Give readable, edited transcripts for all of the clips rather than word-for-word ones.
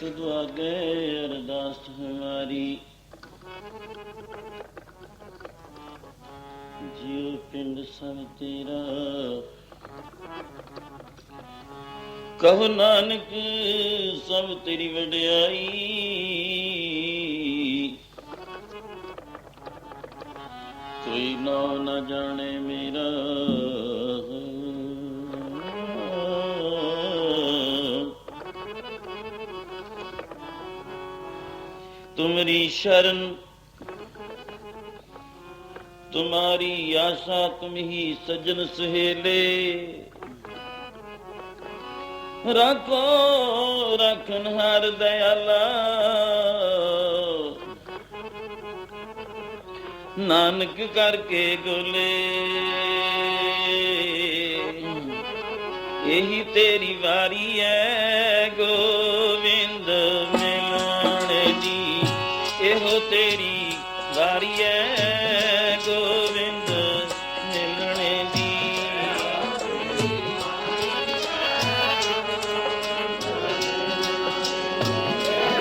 तुद आगे अरदास हमारी। जियो पिंड सब तेरा, कहो नानक सब तेरी वड्याई। कोई नाम न जाने मेरा, तुमरी शरण तुम्हारी आशा तुम ही सजन सहेले। राखो राखन हार दयाला, नानक करके गोले। यही तेरी वारी है गोविंद मिलने दी। एहो तेरी वारी है गोविंद मिलने दी।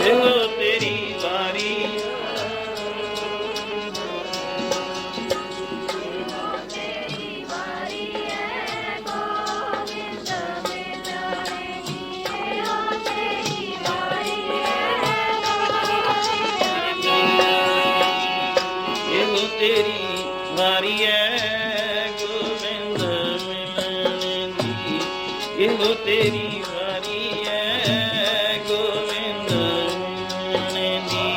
एहो तेरी वारी तेरी वारी है गोविंद मिलने दी। एहो तेरी वारी है गोविंद मिलने दी।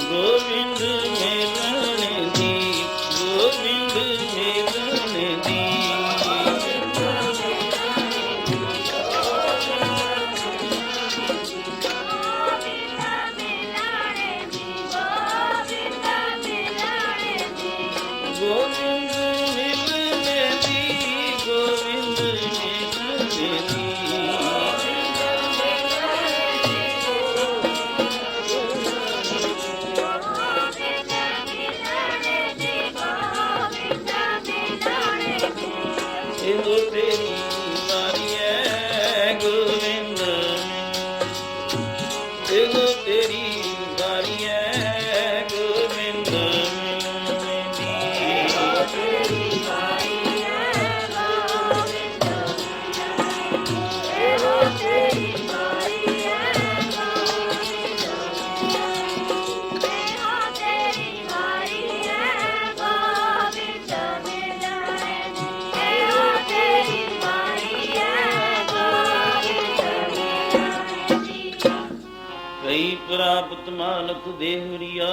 गोविंद मिलने दी, गोविंद मिलने दी। गोविंद मिलने दी, गोविंद मिलने दी। एहो तेरी वारी है गोविंद, एहो तेरी वारी है गोविंद मिलने दी। कई प्राप्त मानक देहरिया,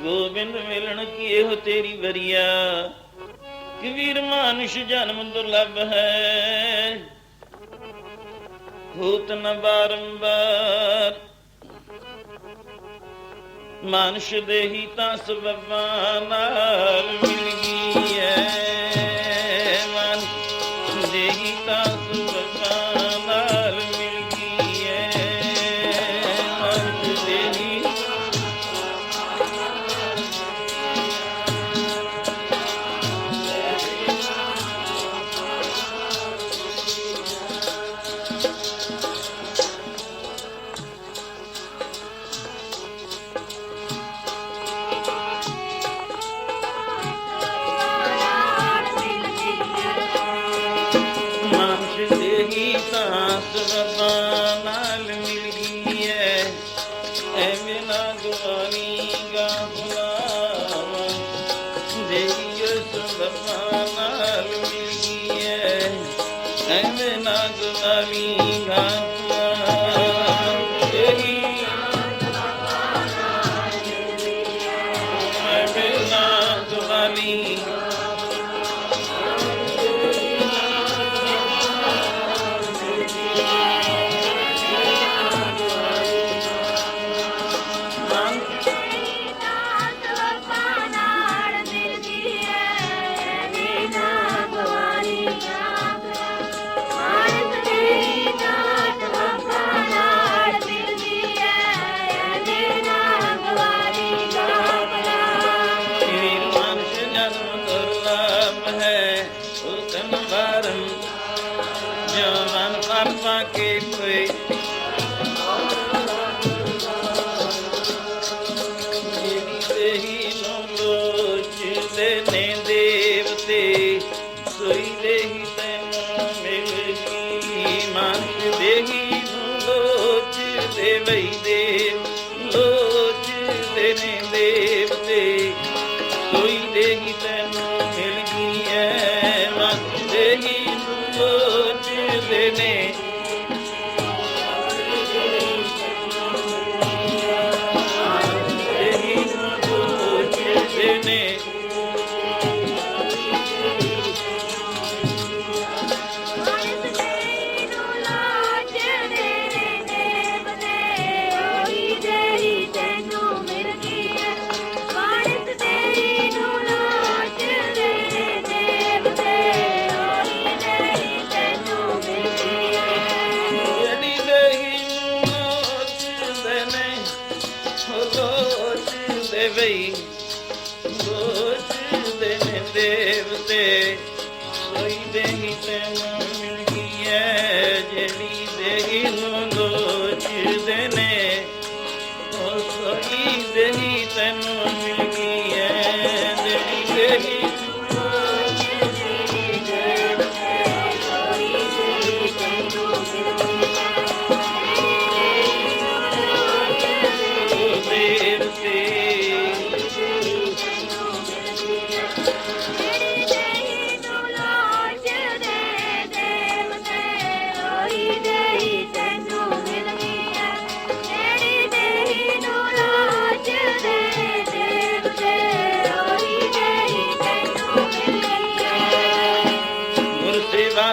गोविंद मिलन की एहो तेरी वरिया। कबीर मानुष जन्म दुर्लभ है, होत न बारंबार। मानुष देही ता सबबा नाल मिल गई है। मानुष देही ता सबबा नाल मिल गई है। मानुष देही सबबा नाल मिल गई है। ऐਵੇਂ ना गुआनी गा भुलावा, देही सबबा नाल मिल गई है। ऐਵੇਂ ना गुआनी गा भुलावा, देही ऐਵੇਂ ना गुआनी। ਦੇਵਈ ਦੇਵ ਲੋਚਦੇ ਨੇ ਦੇਵਤੇ ਸੋਈ ਦੇਹੀ ਤੈਨੂੰ ਮਿਲ ਗਈ ਐ ਮਨ ਦੇਹੀ ਲੋਚਦੇ ਨੇ ਦੇਵਈ ਲੋਚਦੇ ਨੇ ਦੇਵਤੇ ਸੋਈ ਦੇਹੀ ਤੈਨੂੰ ਮਿਲ ਗਈ ਐ ਜਿਹੜੀ ਦੇਹੀ ਨੂੰ ਲੋਚਦੇ ਨੇ ਉਹ ਸੋਈ ਦੇਹੀ ਤੈਨੂੰ ਮਿਲ ਗਈ ਐ ਜਿਹੜੀ ਦੇਹੀ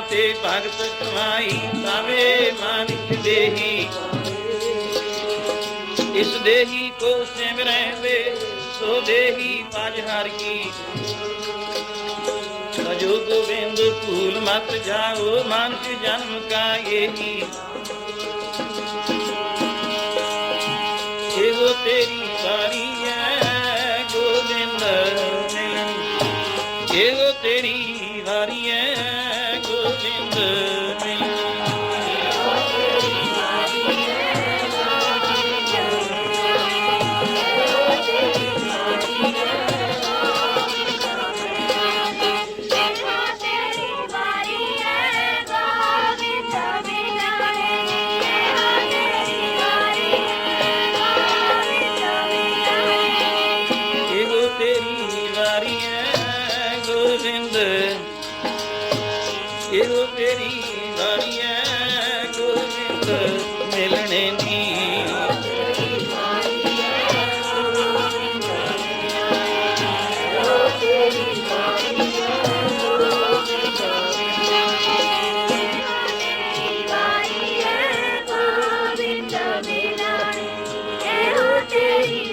ਤੇ ਭਗਤ ਕਮਾਈ ਪਾਵੇ ਮਾਨਿਕ ਦੇਹੀ ਇਸ ਦੇਹੀ ਕੋ ਸਿਮਰੈ ਵੇ ਸੋ ਦੇਹੀ ਪਾਜ ਹਰਿ ਕੀ ਭਜੋ ਗੋਬਿੰਦ ਭੂਲ ਮਤ ਜਾਓ ਮਾਨਿਕ ਜਨਮ ਕਾ ਇਹੀ ਇਹੋ ਤੇਰੀ ਵਾਰੀ ਹੈ ਗੋਬਿੰਦ ਮਿਲਣੀ ਇਹੋ ਤੇਰੀ ਵਾਰੀ ਹੈ ਗੋਬਿੰਦ ਮਿਲਣੀ ਇਹੋ ਤੇਰੀ ਵਾਰੀ ਐ ਗੋਬਿੰਦ ਮਿਲਣੇ ਦੀ ਇਹੋ ਤੇਰੀ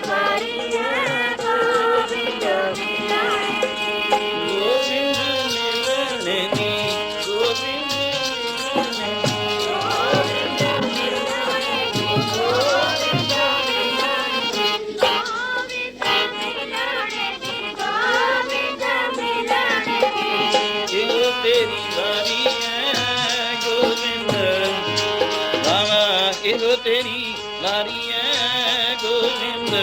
ਵਾਰੀ ਐ ਗੋਬਿੰਦ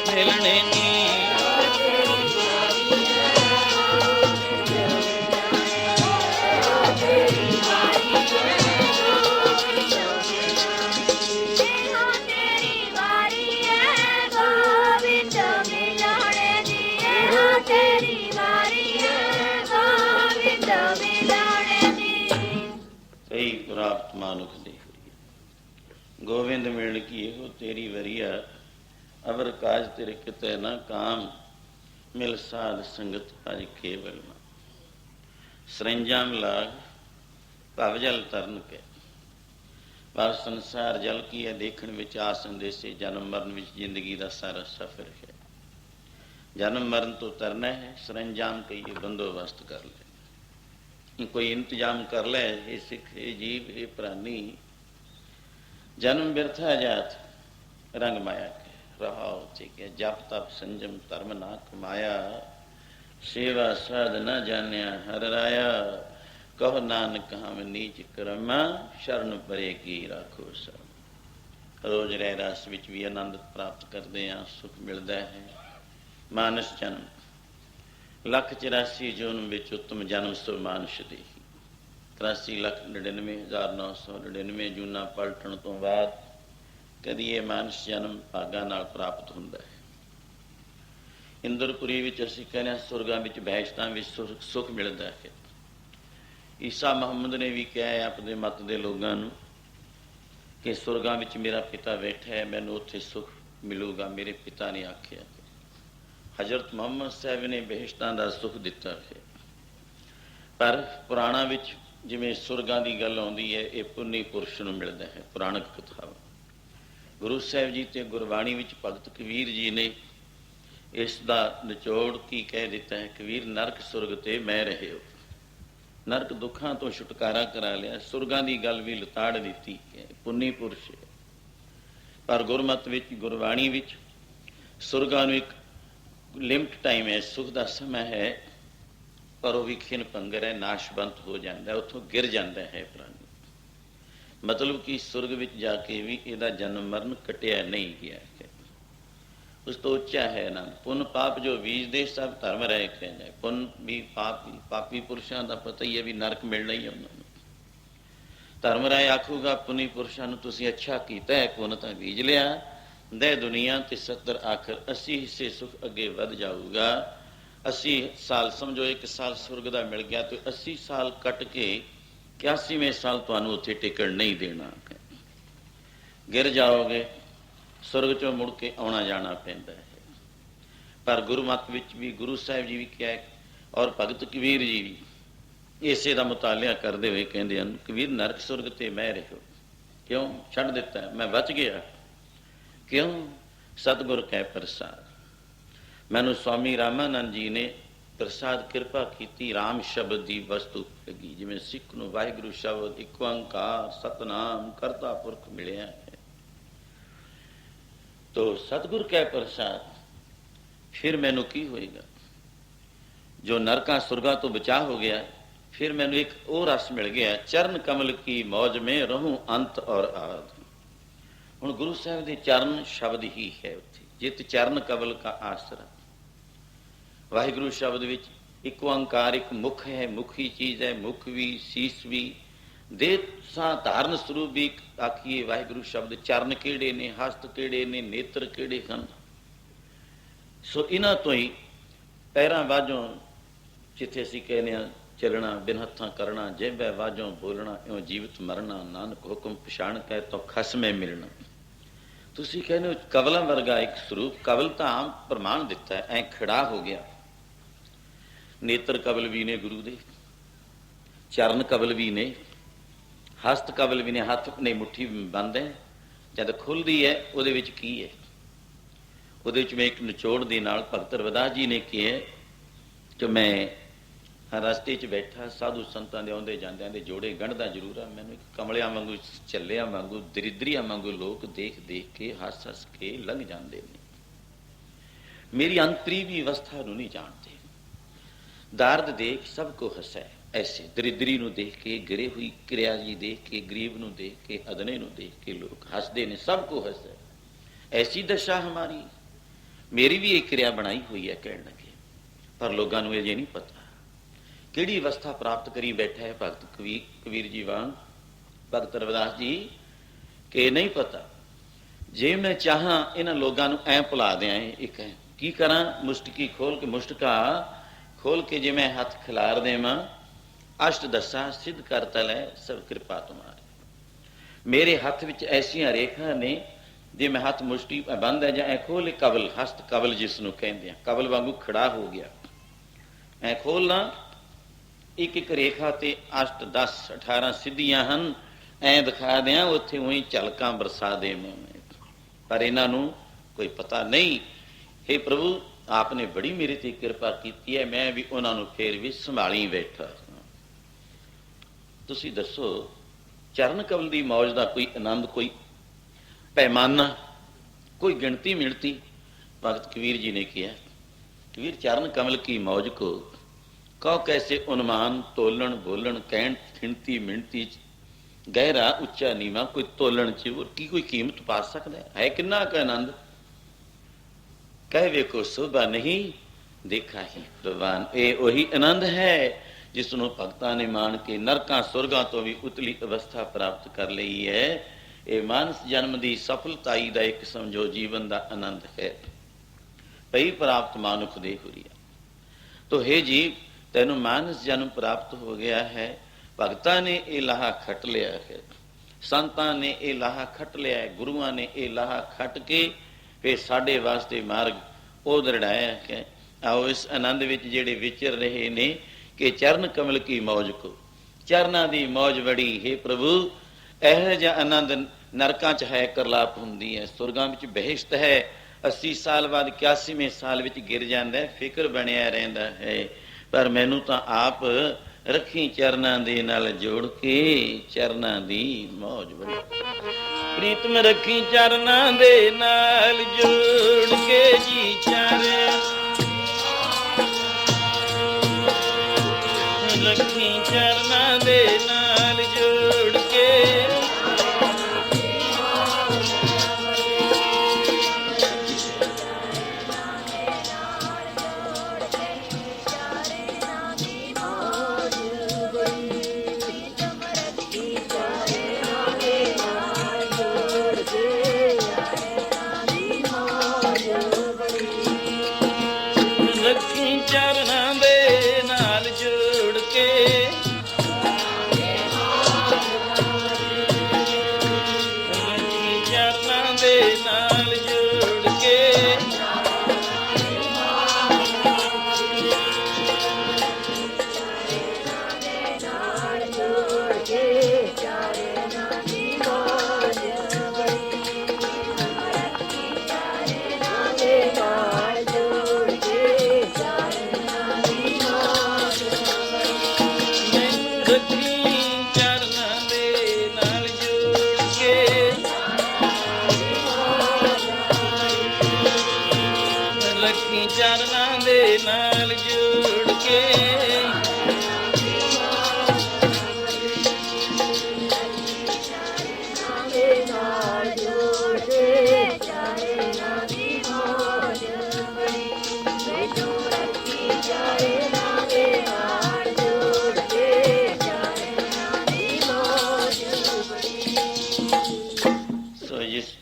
ਮਿਲਣੇ ਦੀ ਸਹੀ ਪ੍ਰਾਪਤ ਮਾਨੁਖ ਦੇ ਗੋਬਿੰਦ ਮਿਲਣ ਕੀ ਇਹੋ ਤੇਰੀ ਵਰੀਆ ਅਵਰ ਕਾਜ ਤੇਰੇ ਕਿਤੇ ਨਾ ਕਾਮ ਮਿਲ ਸਾਧ ਸੰਗਤ ਭਜ ਕੇਵਲ ਨਾ ਸਰੰਜਾਮ ਲਾਗ ਭਵ ਜਲ ਤਰਨ ਕੇ ਪਰ ਸੰਸਾਰ ਜਲ ਕੀ ਹੈ ਦੇਖਣ ਵਿੱਚ ਆਸ ਅੰਦੇਸੇ ਜਨਮ ਮਰਨ ਵਿੱਚ ਜ਼ਿੰਦਗੀ ਦਾ ਸਾਰਾ ਸਫ਼ਰ ਹੈ ਜਨਮ ਮਰਨ ਤੋਂ ਤਰਨਾ ਹੈ ਸਰੰਜਾਮ ਕਹੀਏ ਬੰਦੋਬਸਤ ਕਰ ਲੈ ਕੋਈ ਇੰਤਜ਼ਾਮ ਕਰ ਲੈ ਇਹ ਸਿੱਖ ਇਹ ਜੀਵ ਇਹ ਪ੍ਰਾਨੀ ਜਨਮ ਬਿਰਥਾ ਜਾਤ ਰੰਗ ਮਾਇਆ ਕੇ ਰਹਾਉ ਚਿਕੇ ਜਪ ਤਪ ਸੰਜਮ ਧਰਮ ਨਾ ਕਮਾਇਆ ਸੇਵਾ ਸਾਧ ਨਾ ਜਾਣਿਆ ਹਰ ਰਾਇਆ ਕਹ ਨਾਨਕ ਹਮ ਨੀਚ ਕਰਮਾ ਸ਼ਰਨ ਪਰੇ ਕੀ ਰਾਖੋ ਸਭ ਰੋਜ਼ ਰਹਿ ਰਸ ਵਿੱਚ ਵੀ ਆਨੰਦ ਪ੍ਰਾਪਤ ਕਰਦੇ ਹਾਂ ਸੁਖ ਮਿਲਦਾ ਹੈ ਮਾਨਸ ਜਨਮ 1,84,000 ਜੂਨ ਵਿੱਚ ਉੱਤਮ ਜਨਮ ਸੋ ਮਾਨਸ ਦੀ 83,99,999 ਜੂਨਾਂ ਪਲਟਣ ਤੋਂ ਬਾਅਦ ਕਦੀ ਇਹ ਮਾਨਸ ਜਨਮ ਭਾਗਾਂ ਨਾਲ ਪ੍ਰਾਪਤ ਹੁੰਦਾ ਹੈ। ਇੰਦਰਪੁਰੀ ਵਿੱਚ ਅਸੀਂ ਕਹਿੰਦੇ ਹਾਂ ਸੁਰਗਾਂ ਵਿੱਚ ਬਹਿਸ਼ਤਾਂ ਵਿੱਚ ਸੁੱਖ ਮਿਲਦਾ ਹੈ। ਈਸਾ ਮੁਹੰਮਦ ਨੇ ਵੀ ਕਿਹਾ ਹੈ ਆਪਣੇ ਮਤ ਦੇ ਲੋਕਾਂ ਨੂੰ ਕਿ ਸੁਰਗਾਂ ਵਿੱਚ ਮੇਰਾ ਪਿਤਾ ਬੈਠਾ ਹੈ, ਮੈਨੂੰ ਉੱਥੇ ਸੁੱਖ ਮਿਲੂਗਾ, ਮੇਰੇ ਪਿਤਾ ਨੇ ਆਖਿਆ। ਹਜ਼ਰਤ ਮੁਹੰਮਦ ਸਾਹਿਬ ਨੇ ਬਹਿਸ਼ਤਾਂ ਦਾ ਸੁੱਖ ਦਿੱਤਾ ਹੈ। ਪਰ ਪੁਰਾਣਾਂ ਵਿੱਚ ਜਿਵੇਂ ਸੁਰਗਾਂ ਦੀ ਗੱਲ ਆਉਂਦੀ ਹੈ, ਇਹ ਪੁੰਨੀ ਪੁਰਸ਼ ਨੂੰ ਮਿਲਦਾ ਹੈ। ਪੁਰਾਣਕ ਕਥਾਵਾਂ ਗੁਰੂ ਸਾਹਿਬ ਜੀ ਤੇ ਗੁਰਬਾਣੀ ਵਿੱਚ ਭਗਤ ਕਬੀਰ ਜੀ ਨੇ ਇਸ ਦਾ ਨਿਚੋੜ ਕੀ ਕਹਿ ਦਿੱਤਾ ਹੈ। ਕਬੀਰ ਨਰਕ ਸੁਰਗ ਤੇ ਮੈਂ ਰਹਿਓ, ਨਰਕ ਦੁੱਖਾਂ ਤੋਂ ਛੁਟਕਾਰਾ ਕਰਾ ਲਿਆ, ਸੁਰਗਾਂ ਦੀ ਗੱਲ ਵੀ ਲਤਾੜ ਦਿੱਤੀ ਹੈ, ਪੁੰਨੀ ਪੁਰਸ਼ ਹੈ। ਪਰ ਗੁਰਮਤ ਵਿੱਚ ਗੁਰਬਾਣੀ ਵਿੱਚ ਸੁਰਗਾਂ ਨੂੰ ਇੱਕ ਲਿਮਟ ਟਾਈਮ ਹੈ, ਸੁੱਖ ਦਾ ਸਮਾਂ ਹੈ, ਪਰ ਉਹ ਵੀ ਖਿਨ ਭੰਗਰ ਹੈ, ਨਾਸ਼ਵੰਤ ਹੋ ਜਾਂਦਾ, ਉੱਥੋਂ ਗਿਰ ਜਾਂਦਾ ਹੈ ਪ੍ਰਾਣੀ। ਮਤਲਬ ਕਿ ਸੁਰਗ ਵਿੱਚ ਜਾ ਕੇ ਵੀ ਇਹਦਾ ਜਨਮ ਮਰਨ ਕੱਟਿਆ ਨਹੀਂ ਗਿਆ ਹੈ, ਉਸ ਤੋਂ ਉੱਚਾ ਹੈ ਨਾ। ਪੁੰਨ ਪਾਪ ਜੋ ਬੀਜਦੇ ਸਭ ਧਰਮ ਰਹਿ ਕਹਿੰਦਾ। ਪੁੰਨ ਵੀ ਪਾਪ ਵੀ, ਪਾਪੀ ਪੁਰਸ਼ਾਂ ਦਾ ਪਤਾ ਹੀ ਹੈ ਵੀ ਨਰਕ ਮਿਲਣਾ ਹੀ ਉਹਨਾਂ ਨੂੰ। ਧਰਮ ਰਾਏ ਆਖੂਗਾ ਪੁੰਨੀ ਪੁਰਸ਼ਾਂ ਨੂੰ ਤੁਸੀਂ ਅੱਛਾ ਕੀਤਾ ਹੈ, ਪੁੰਨ ਤਾਂ ਬੀਜ ਲਿਆ, ਦੇ ਦੁਨੀਆ ਤੇ 70 ਆਖਰ 80 ਹਿੱਸੇ ਸੁੱਖ ਅੱਗੇ ਵੱਧ ਜਾਊਗਾ। 80 ਸਾਲ ਸਮਝੋ 1 ਸਾਲ ਸੁਰਗ ਦਾ ਮਿਲ ਗਿਆ ਤੇ 80 ਸਾਲ ਕੱਟ ਕੇ 81ਵੇਂ ਸਾਲ ਤੁਹਾਨੂੰ ਉੱਥੇ ਟਿਕਣ ਨਹੀਂ ਦੇਣਾ, ਗਿਰ ਜਾਓਗੇ, ਸੁਰਗ ਚੋਂ ਮੁੜ ਕੇ ਆਉਣਾ ਜਾਣਾ ਪੈਂਦਾ ਹੈ। ਪਰ ਗੁਰਮਤ ਵਿੱਚ ਵੀ ਗੁਰੂ ਸਾਹਿਬ ਜੀ ਵੀ ਕਿਹਾ ਔਰ ਭਗਤ ਕਬੀਰ ਜੀ ਵੀ ਇਸੇ ਦਾ ਮੁਤਾਲਿਆ ਕਰਦੇ ਹੋਏ ਕਹਿੰਦੇ ਹਨ, ਕਬੀਰ ਨਰਕ ਸੁਰਗ ਤੇ ਮੈਂ ਰਹਿਓ, ਕਿਉਂ ਛੱਡ ਦਿੱਤਾ, ਮੈਂ ਬਚ ਗਿਆ, ਕਿਉਂ ਸਤਿਗੁਰ ਕੈ ਪ੍ਰਸਾਦ। ਮੈਨੂੰ ਸਵਾਮੀ ਰਾਮਾਨੰਦ ਜੀ ਨੇ ਪ੍ਰਸਾਦ ਕਿਰਪਾ ਕੀਤੀ, ਰਾਮ ਸ਼ਬਦ ਦੀ ਵਸਤੂ ਲੱਗੀ। ਜਿਵੇਂ ਸਿੱਖ ਨੂੰ ਵਾਹਿਗੁਰੂ ਸ਼ਬਦ, ਇੱਕ ਓੰਕਾਰ ਸਤਨਾਮ ਕਰਤਾ ਪੁਰਖ ਮਿਲਿਆ ਹੈ, ਤੋ ਸਤਿਗੁਰ ਕੈ ਪ੍ਰਸਾਦ। ਫਿਰ ਮੈਨੂੰ ਕੀ ਹੋਏਗਾ, ਜੋ ਨਰਕਾਂ ਸੁਰਗਾਂ ਤੋਂ ਬਚਾ ਹੋ ਗਿਆ, ਫਿਰ ਮੈਨੂੰ ਇੱਕ ਉਹ ਰਸ ਮਿਲ ਗਿਆ, ਚਰਨ ਕਮਲ ਕੀ ਮੌਜ ਮੇਂ ਰਹੂੰ ਅੰਤ ਔਰ ਆਦ। ਹੁਣ ਗੁਰੂ ਸਾਹਿਬ ਦੇ ਚਰਨ ਸ਼ਬਦ ਹੀ ਹੈ ਉੱਥੇ, ਜਿਤ ਚਰਨ ਕਮਲ ਕਾ ਆਸਰਾ। ਵਾਹਿਗੁਰੂ ਸ਼ਬਦ ਵਿੱਚ ਇੱਕ ਓੰਕਾਰ, ਇੱਕ ਮੁਖ ਹੈ, ਮੁਖੀ ਚੀਜ਼ ਹੈ, ਮੁਖ ਵੀ ਸੀਸ ਵੀ, ਦੇ ਸਾਂ ਧਾਰਨ ਸਰੂਪ ਵੀ ਆਖੀਏ। ਵਾਹਿਗੁਰੂ ਸ਼ਬਦ ਚਰਨ ਕਿਹੜੇ ਨੇ, ਹਸਤ ਕਿਹੜੇ ਨੇ, ਨੇਤਰ ਕਿਹੜੇ ਹਨ। ਸੋ ਇਹਨਾਂ ਤੋਂ ਹੀ ਪੈਰਾਂ ਵਾਜੋਂ, ਜਿੱਥੇ ਅਸੀਂ ਕਹਿੰਦੇ ਹਾਂ ਚੱਲਣਾ ਬਿਨ ਹੱਥਾਂ ਕਰਨਾ, ਜੇਬੈ ਵਾਜੋਂ ਬੋਲਣਾ, ਇਉਂ ਜੀਵਤ ਮਰਨਾ, ਨਾਨਕ ਹੁਕਮ ਪਛਾਣ ਕੇ ਤੋਂ ਖਸਮੇ ਮਿਲਣਾ। ਤੁਸੀਂ ਕਹਿੰਦੇ ਹੋ ਕਵਲਾਂ ਵਰਗਾ ਇੱਕ ਸਰੂਪ, ਕਵਲ ਤਾਂ ਆਮ ਪ੍ਰਮਾਣ ਦਿੱਤਾ ਹੈ, ਐਂ ਖੜਾ ਹੋ ਗਿਆ। ਨੇਤਰ ਕਵਲ ਵੀ ਨੇ ਗੁਰੂ ਦੇ, ਚਰਨ ਕਵਲ ਵੀ ਨੇ, ਹਸਤ ਕਵਲ ਵੀ ਨੇ, ਹੱਥ ਨੇ ਮੁੱਠੀ ਬੰਦ ਹੈ, ਜਦ ਖੁੱਲ੍ਹਦੀ ਹੈ ਉਹਦੇ ਵਿੱਚ ਕੀ ਹੈ। ਉਹਦੇ ਵਿੱਚ ਮੈਂ ਇੱਕ ਨਿਚੋੜ ਦੇ ਨਾਲ ਭਗਤ ਰਵਿਦਾਸ ਜੀ ਨੇ ਕਿਹਾ ਕਿ ਮੈਂ ਰਸਤੇ 'ਚ ਬੈਠਾ, ਸਾਧੂ ਸੰਤਾਂ ਦੇ ਆਉਂਦੇ ਜਾਂਦਿਆਂ ਦੇ ਜੋੜੇ ਗੰਢਦਾ ਜ਼ਰੂਰ ਆ, ਮੈਨੂੰ ਇੱਕ ਕਮਲਿਆਂ ਵਾਂਗੂ, ਝੱਲਿਆਂ ਵਾਂਗੂ, ਦਰਿਦਰੀਆਂ ਵਾਂਗੂ ਲੋਕ ਦੇਖ ਦੇਖ ਕੇ ਹੱਸ ਹੱਸ ਕੇ ਲੰਘ ਜਾਂਦੇ ਨੇ, ਮੇਰੀ ਅੰਤਰੀ ਵੀ ਅਵਸਥਾ ਨੂੰ ਨਹੀਂ ਜਾਣਦੇ। ਦਰਦ ਦੇਖ ਸਭ ਕੋ ਹੱਸੈ, ਐਸੇ ਦਰਿਦਰੀ ਨੂੰ ਦੇਖ ਕੇ, ਗਿਰੇ ਹੋਈ ਕਿਰਿਆ ਜੀ ਦੇਖ ਕੇ, ਗਰੀਬ ਨੂੰ ਦੇਖ ਕੇ, ਅਦਨੇ ਨੂੰ ਦੇਖ ਕੇ ਲੋਕ ਹੱਸਦੇ ਨੇ, ਸਭ ਕੋ ਹੱਸੈ, ਐਸੀ ਦਸ਼ਾ ਹਮਾਰੀ। ਮੇਰੀ ਵੀ ਇਹ ਕਿਰਿਆ ਬਣਾਈ ਹੋਈ ਹੈ ਕਹਿਣ ਲੱਗੇ। ਪਰ ਲੋਕਾਂ ਨੂੰ ਇਹ ਜੇ ਨਹੀਂ ਪਤਾ ਕਿਹੜੀ ਅਵਸਥਾ ਪ੍ਰਾਪਤ ਕਰੀ ਬੈਠਾ ਹੈ ਭਗਤ ਕਬੀਰ ਜੀ ਵਾਂਗ, ਭਗਤ ਰਵਿਦਾਸ ਜੀ, ਕਿ ਨਹੀਂ ਪਤਾ। ਜੇ ਮੈਂ ਚਾਹਾਂ ਇਹਨਾਂ ਲੋਕਾਂ ਨੂੰ ਐਂ ਭੁਲਾ ਦਿਆਂ, ਇੱਕ ਹੈ ਕੀ ਕਰਾਂ, ਮੁਸ਼ਟਕੀ ਖੋਲ ਕੇ, ਮੁਸ਼ਟਕਾ ਖੋਲ ਕੇ ਜੇ ਮੈਂ ਹੱਥ ਖਿਲਾਰ ਦੇਵਾਂ, ਅਸ਼ਟ ਦਸਾਂ ਸਿੱਧ ਕਰ ਤਲੈ ਸਭ ਕਿਰਪਾ ਤੁਮਾਰੀ। ਮੇਰੇ ਹੱਥ ਵਿੱਚ ਐਸੀਆਂ ਰੇਖਾ ਨੇ, ਜੇ ਮੈਂ ਹੱਥ ਮੁਸ਼ਟੀ ਬੰਦ ਹੈ ਜਾਂ ਐ ਖੋਲ, ਕਵਲ, ਹਸਤ ਕਵਲ ਜਿਸ ਨੂੰ ਕਹਿੰਦੇ ਆ, ਕਵਲ ਵਾਂਗੂ ਖੜਾ ਹੋ ਗਿਆ, ਐ ਖੋਲਣਾ, ਇੱਕ ਇੱਕ ਰੇਖਾ ਤੇ ਅਸ਼ਟ 10 18 ਸਿੱਧੀਆਂ ਹਨ, ਐਂ ਦਿਖਾ ਦਿਆਂ, ਉੱਥੇ ਉਹੀ ਝਲਕਾਂ ਬਰਸਾ ਦੇ। ਪਰ ਇਹਨਾਂ ਨੂੰ ਕੋਈ ਪਤਾ ਨਹੀਂ। ਹੇ ਪ੍ਰਭੂ, ਆਪ ਨੇ ਬੜੀ ਮੇਰੇ ਤੇ ਕਿਰਪਾ ਕੀਤੀ ਹੈ, ਮੈਂ ਵੀ ਉਹਨਾਂ ਨੂੰ ਫੇਰ ਵੀ ਸੰਭਾਲੀ ਬੈਠਾ। ਤੁਸੀਂ ਦੱਸੋ, ਚਰਨ ਕਵਲ ਦੀ ਮੌਜ ਦਾ ਕੋਈ ਆਨੰਦ, ਕੋਈ ਪੈਮਾਨਾ, ਕੋਈ ਗਿਣਤੀ ਮਿਣਤੀ। ਭਗਤ ਕਬੀਰ ਜੀ ਨੇ ਕਿਹਾ, ਕਬੀਰ ਚਰਨ ਕਮਲ ਕੀ ਮੌਜ ਕੋ ਕਹੋ ਕੈਸੇ ਉਨਮਾਨ, ਤੋਲਣ ਬੋਲਣ ਕਹਿਣ ਗਿਣਤੀ ਮਿਣਤੀ, ਗਹਿਰਾ ਉੱਚਾ ਨੀਵਾਂ ਕੋਈ ਤੋਲਣ ਚ ਕੀ ਕੋਈ ਕੀਮਤ ਪਾ ਸਕਦਾ ਹੈ। ਕਿੰਨਾ ਕੁ ਆਨੰਦ, ਕਹਿ ਵੇਖੋ ਸੋਭਾ ਨਹੀਂ ਦੇਖਾ ਹੀ ਪ੍ਰਵਾਨ। ਇਹ ਉਹੀ ਆਨੰਦ ਹੈ ਜਿਸ ਨੂੰ ਭਗਤਾਂ ਨੇ ਮਾਣ ਕੇ ਨਰਕਾਂ ਸੁਰਗਾਂ ਤੋਂ ਵੀ ਉਤਲੀ ਅਵਸਥਾ ਪ੍ਰਾਪਤ ਕਰ ਲਈ ਹੈ। ਇਹ ਮਾਨਸ ਜਨਮ ਦੀ ਸਫਲਤਾਈ ਦਾ ਇੱਕ ਸਮਝੋ ਜੀਵਨ ਦਾ ਆਨੰਦ ਹੈ। ਭਈ ਪ੍ਰਾਪਤ ਮਾਨੁਖ ਦੇ ਹੁਰੀਆ। ਤੋ ਹੇ ਜੀਵ, ਤੈਨੂੰ ਮਾਨਸ ਜਨਮ ਪ੍ਰਾਪਤ ਹੋ ਗਿਆ ਹੈ। ਭਗਤਾਂ ਨੇ ਇਹ ਲਾਹਾ ਖੱਟ ਲਿਆ ਹੈ, ਸੰਤਾਂ ਨੇ ਇਹ ਲਾਹਾ ਖੱਟ ਲਿਆ ਹੈ, ਗੁਰੂਆਂ ਨੇ ਇਹ ਲਾਹਾ ਖੱਟ ਕੇ ਫਿਰ ਸਾਡੇ ਵਾਸਤੇ ਮਾਰਗ ਉਹ ਦਰੜਾਇਆ ਹੈ। ਆਓ ਇਸ ਆਨੰਦ ਵਿੱਚ ਜਿਹੜੇ ਵਿਚਰ ਰਹੇ ਨੇ ਕਿ ਚਰਨ ਕਮਲ ਕੀ ਮੌਜ ਕੋ, ਚਰਨਾਂ ਦੀ ਮੌਜ ਬੜੀ। ਹੇ ਪ੍ਰਭੂ, ਇਹੋ ਜਿਹਾ ਆਨੰਦ ਨਰਕਾਂ 'ਚ ਹੈ, ਕਰਲਾਪ ਹੁੰਦੀ ਹੈ। ਸੁਰਗਾਂ ਵਿੱਚ ਬਹਿਸ਼ਤ ਹੈ, 80 ਸਾਲ ਬਾਅਦ 81ਵੇਂ ਸਾਲ ਵਿੱਚ ਗਿਰ ਜਾਂਦਾ, ਫਿਕਰ ਬਣਿਆ ਰਹਿੰਦਾ ਹੈ। ਪਰ ਮੈਨੂੰ ਤਾਂ ਆਪ ਰੱਖੀ ਚਰਨਾਂ ਦੇ ਨਾਲ ਜੋੜ ਕੇ, ਚਰਨਾਂ ਦੀ ਮੌਜ ਬੜੀ। ਪ੍ਰੀਤਮ ਰੱਖੀ ਚਰਨਾਂ ਦੇ ਨਾਲ ਜੋੜ ਕੇ ਜੀ ਚਾਰੇ, ਰੱਖੀ ਚਰਨਾਂ ਦੇ ਨਾਲ ਜੋੜ ਕੇ, ਚਰਨਾਂ ਦੇ ਨਾਲ ਜੋੜ ਕੇ,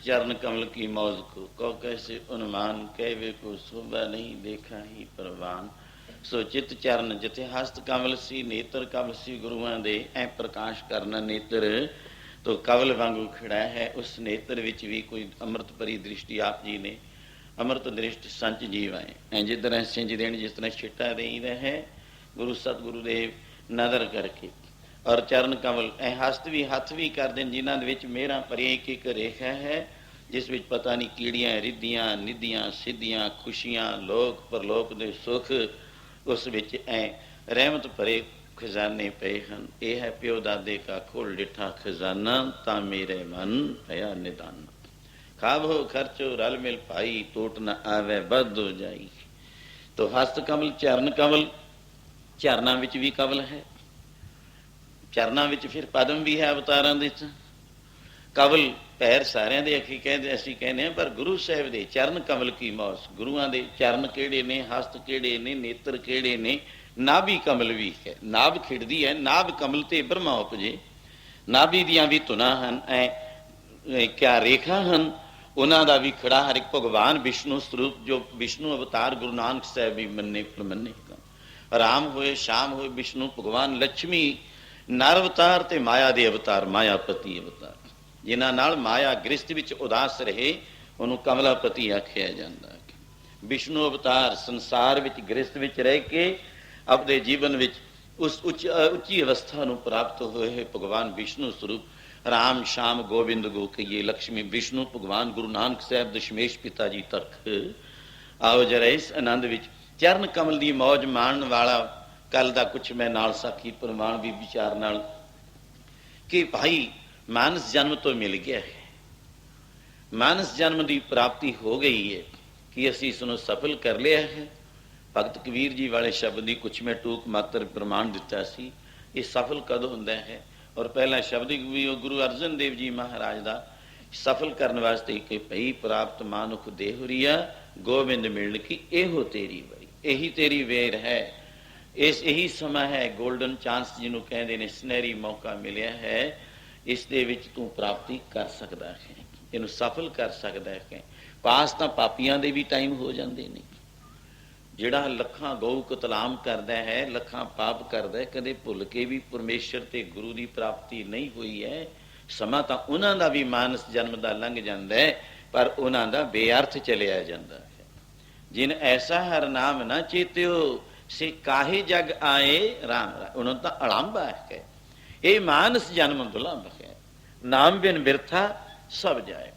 चरण कमल की मौज को कैसे उन्मान कहवे को शोभा नहीं देखा ही परवान। सो चित चरण जिथे हस्त कमल सी, नेत्र कमल सी गुरुआं दे, ऐ प्रकाश करना नेत्र तो कवल वांगू खड़ा है। उस नेत्र विच भी कोई अमृत भरी दृष्टि आप जी ने अमृत दृष्टि संच जीव आए। ऐ जिधर सिंज देन जिस तरह छिट्टा देईदा है गुरु सतगुरुदेव नदर करके, और चरण कमल ऐ हस्त भी हथ भी कर देन जिन्हां दे विच मेरा भरी एक एक रेखा है, जिस विच पता नहीं कीड़ियां रिद्धियां निधियां सिद्धियां खुशियां लोक परलोक दे सुख उस विच ऐ रहमत भरे खजाने पे हन। ये है प्यो दादे का खोल डिठा खजाना, ता मेरे मन भया निदान। खाबो खर्चो रल मिल पाई, टोट न आवे बद हो जाई। तो हस्त कमल चरण कमल, चरना विच भी कमल है, चरना विच फिर पदम भी है अवतारां दे। कवल पैर सारिਆਂ ਦੇ अखी कहते ਅਸੀਂ कहने पर गुरु साहब ਦੇ चरण कमल की मौज। गुरुआं ਦੇ चरण ਕਿਹੜੇ ਨੇ, हस्त ਕਿਹੜੇ ਨੇ, नेत्र ਕਿਹੜੇ ਨੇ, नाभि कमल भी है, नाभ खिड़दी है, नाभ कमल ते ब्रह्मा उपजे। नाभि दियां भी धुनां हन, ऐ क्या रेखा हन, उन्हां दा भी खड़ा हर एक भगवान विष्णु स्वरूप जो विष्णु अवतार गुरु नानक साहब भी मन्ने प्रमन्ने। राम होए श्याम होए विष्णु भगवान लक्ष्मी नर अवतार ते माया दे अवतार, मायापति अवतार। जिन्हां नाल माया गृहस्थ विच उदास रहे उहनूं कमलापति आखिया जांदा। विष्णु अवतार संसार विच गृहस्थ विच रह के अपने जीवन विच उस उच्ची अवस्था नूं प्राप्त होए भगवान विष्णु स्वरूप राम श्याम गोविंद गो कहिए, लक्ष्मी विष्णु भगवान गुरु नानक साहब दशमेश पिता जी तक। आओ जरा इस आनंद विच चरण कमल दी मौज माणन वाला कल दा कुछ मैं नाल साखी प्रमाण भी विचार नाल कि भाई मानस जन्म तो मिल गया है, मानस जन्म की प्राप्ति हो गई है कि असी इसनों सफल कर लिया है। भगत कबीर जी वाले शब्द की कुछ मैं टूक मात्र प्रमाण दिता सी, ये सफल कदों हुंदा है। और पहला शब्द भी गुरु अर्जन देव जी महाराज का सफल करने वास्ते कि भई प्राप्त मानुख देहुरिया गोबिंद मिलन की एहो तेरी वरी, यही तेरी वेर है। इस यही समा है, गोल्डन चांस जिन्हों कहते हैं, सुनहरी मौका मिलया है ਇਸ ਦੇ ਵਿੱਚ ਤੂੰ ਪ੍ਰਾਪਤੀ ਕਰ ਸਕਦਾ ਹੈ, ਇਹਨੂੰ ਸਫਲ ਕਰ ਸਕਦਾ ਹੈ। ਪਾਸ ਤਾਂ ਪਾਪੀਆਂ ਦੇ ਵੀ ਟਾਈਮ ਹੋ ਜਾਂਦੇ ਨੇ। ਜਿਹੜਾ ਲੱਖਾਂ ਗਊ ਕਤਲਾਮ ਕਰਦਾ ਹੈ, ਲੱਖਾਂ ਪਾਪ ਕਰਦਾ ਹੈ, ਕਦੇ ਭੁੱਲ ਕੇ ਵੀ ਪਰਮੇਸ਼ਰ ਤੇ ਗੁਰੂ ਦੀ ਪ੍ਰਾਪਤੀ ਨਹੀਂ ਹੋਈ ਹੈ। ਸਮਾਂ ਤਾਂ ਉਹਨਾਂ ਦਾ ਵੀ ਮਾਨਸ ਜਨਮ ਦਾ ਲੰਘ ਜਾਂਦਾ ਹੈ, ਪਰ ਉਹਨਾਂ ਦਾ ਬੇਅਰਥ ਚਲਿਆ ਜਾਂਦਾ ਹੈ। ਜਿਨ ਐਸਾ ਹਰ ਨਾਮ ਨਾ ਚੇਤਿਓ, ਸੇ ਕਾਹੇ ਜਗ ਆਏ ਰਾਮ ਰਾਮ। ਉਹਨਾਂ ਤਾਂ ਅਲੰਭਾ ਹੈ, ਇਹ ਮਾਨਸ ਜਨਮ ਦੁਲੰਭ ਹੈ। ਨਾਮ ਬਿਨ ਬਿਰਥਾ ਸਭ ਜਾਏ।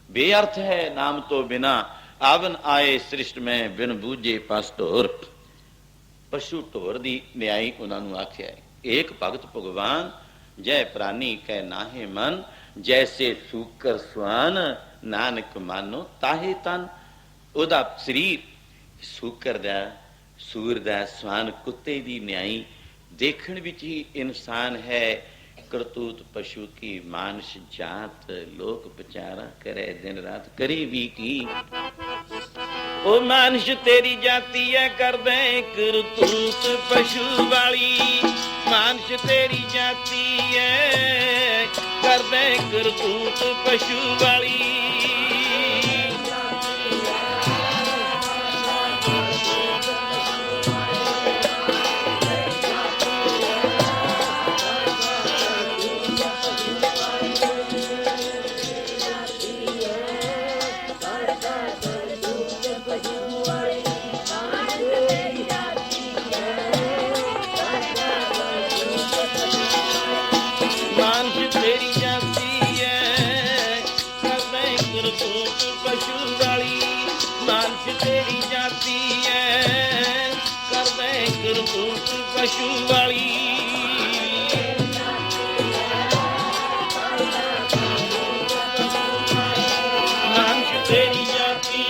ਬੇਅਰਥ ਹੈ ਨਾਮ ਤੋਂ ਬਿਨਾ, ਆਵਨ ਆਏ ਸ੍ਰਿਸ਼ਟ ਮੈਂ ਬਿਨ ਬੂਝੇ ਪਸ ਢੋਰ। ਪਸ਼ੂ ਢੋਰ ਦੀ ਨਿਆਈ ਉਹਨਾਂ ਨੂੰ ਆਖਿਆ ਹੈ। ਏਕ ਭਗਤ ਭਗਵਾਨ, ਜੈ ਪ੍ਰਾਨੀ ਕਹਿ ਨਾਹੇ ਮਨ। ਜੈਸੇ ਸੂਕਰ ਸਵਾਨ, ਨਾਨਕ ਮਾਨੋ ਤਾਹੇ ਤਨ। ਉਹਦਾ ਸਰੀਰ ਸੂਕਰ ਦਾ, ਸੂਰ ਦਾ, ਸਵਾਨ ਕੁੱਤੇ ਦੀ ਨਿਆਈ ਦੇਖਣ ਵਿੱਚ ਹੀ ਇਨਸਾਨ ਹੈ। ਕਰਤੂਤ ਪਸ਼ੂ ਕੀ ਮਾਨਸ ਜਾਤ, ਲੋਕ ਵਿਚਾਰਾ ਕਰੇ ਦਿਨ ਰਾਤ ਕਰੀ ਵੀ ਕੀ। ਉਹ ਮਾਨਸ ਤੇਰੀ ਜਾਤੀ ਹੈ, ਕਰਦੇ ਕਰਤੂਤ ਪਸ਼ੂ ਵਾਲੀ। ਮਾਨਸ ਤੇਰੀ ਜਾਤੀ ਹੈ, ਕਰਦੇ ਕਰਤੂਤ ਪਸ਼ੂ ਵਾਲੀ। ਪਸ਼ੂ ਵਾਲੀ ਨਾਨਕ ਤੇਰੀ ਜਾਤੀ।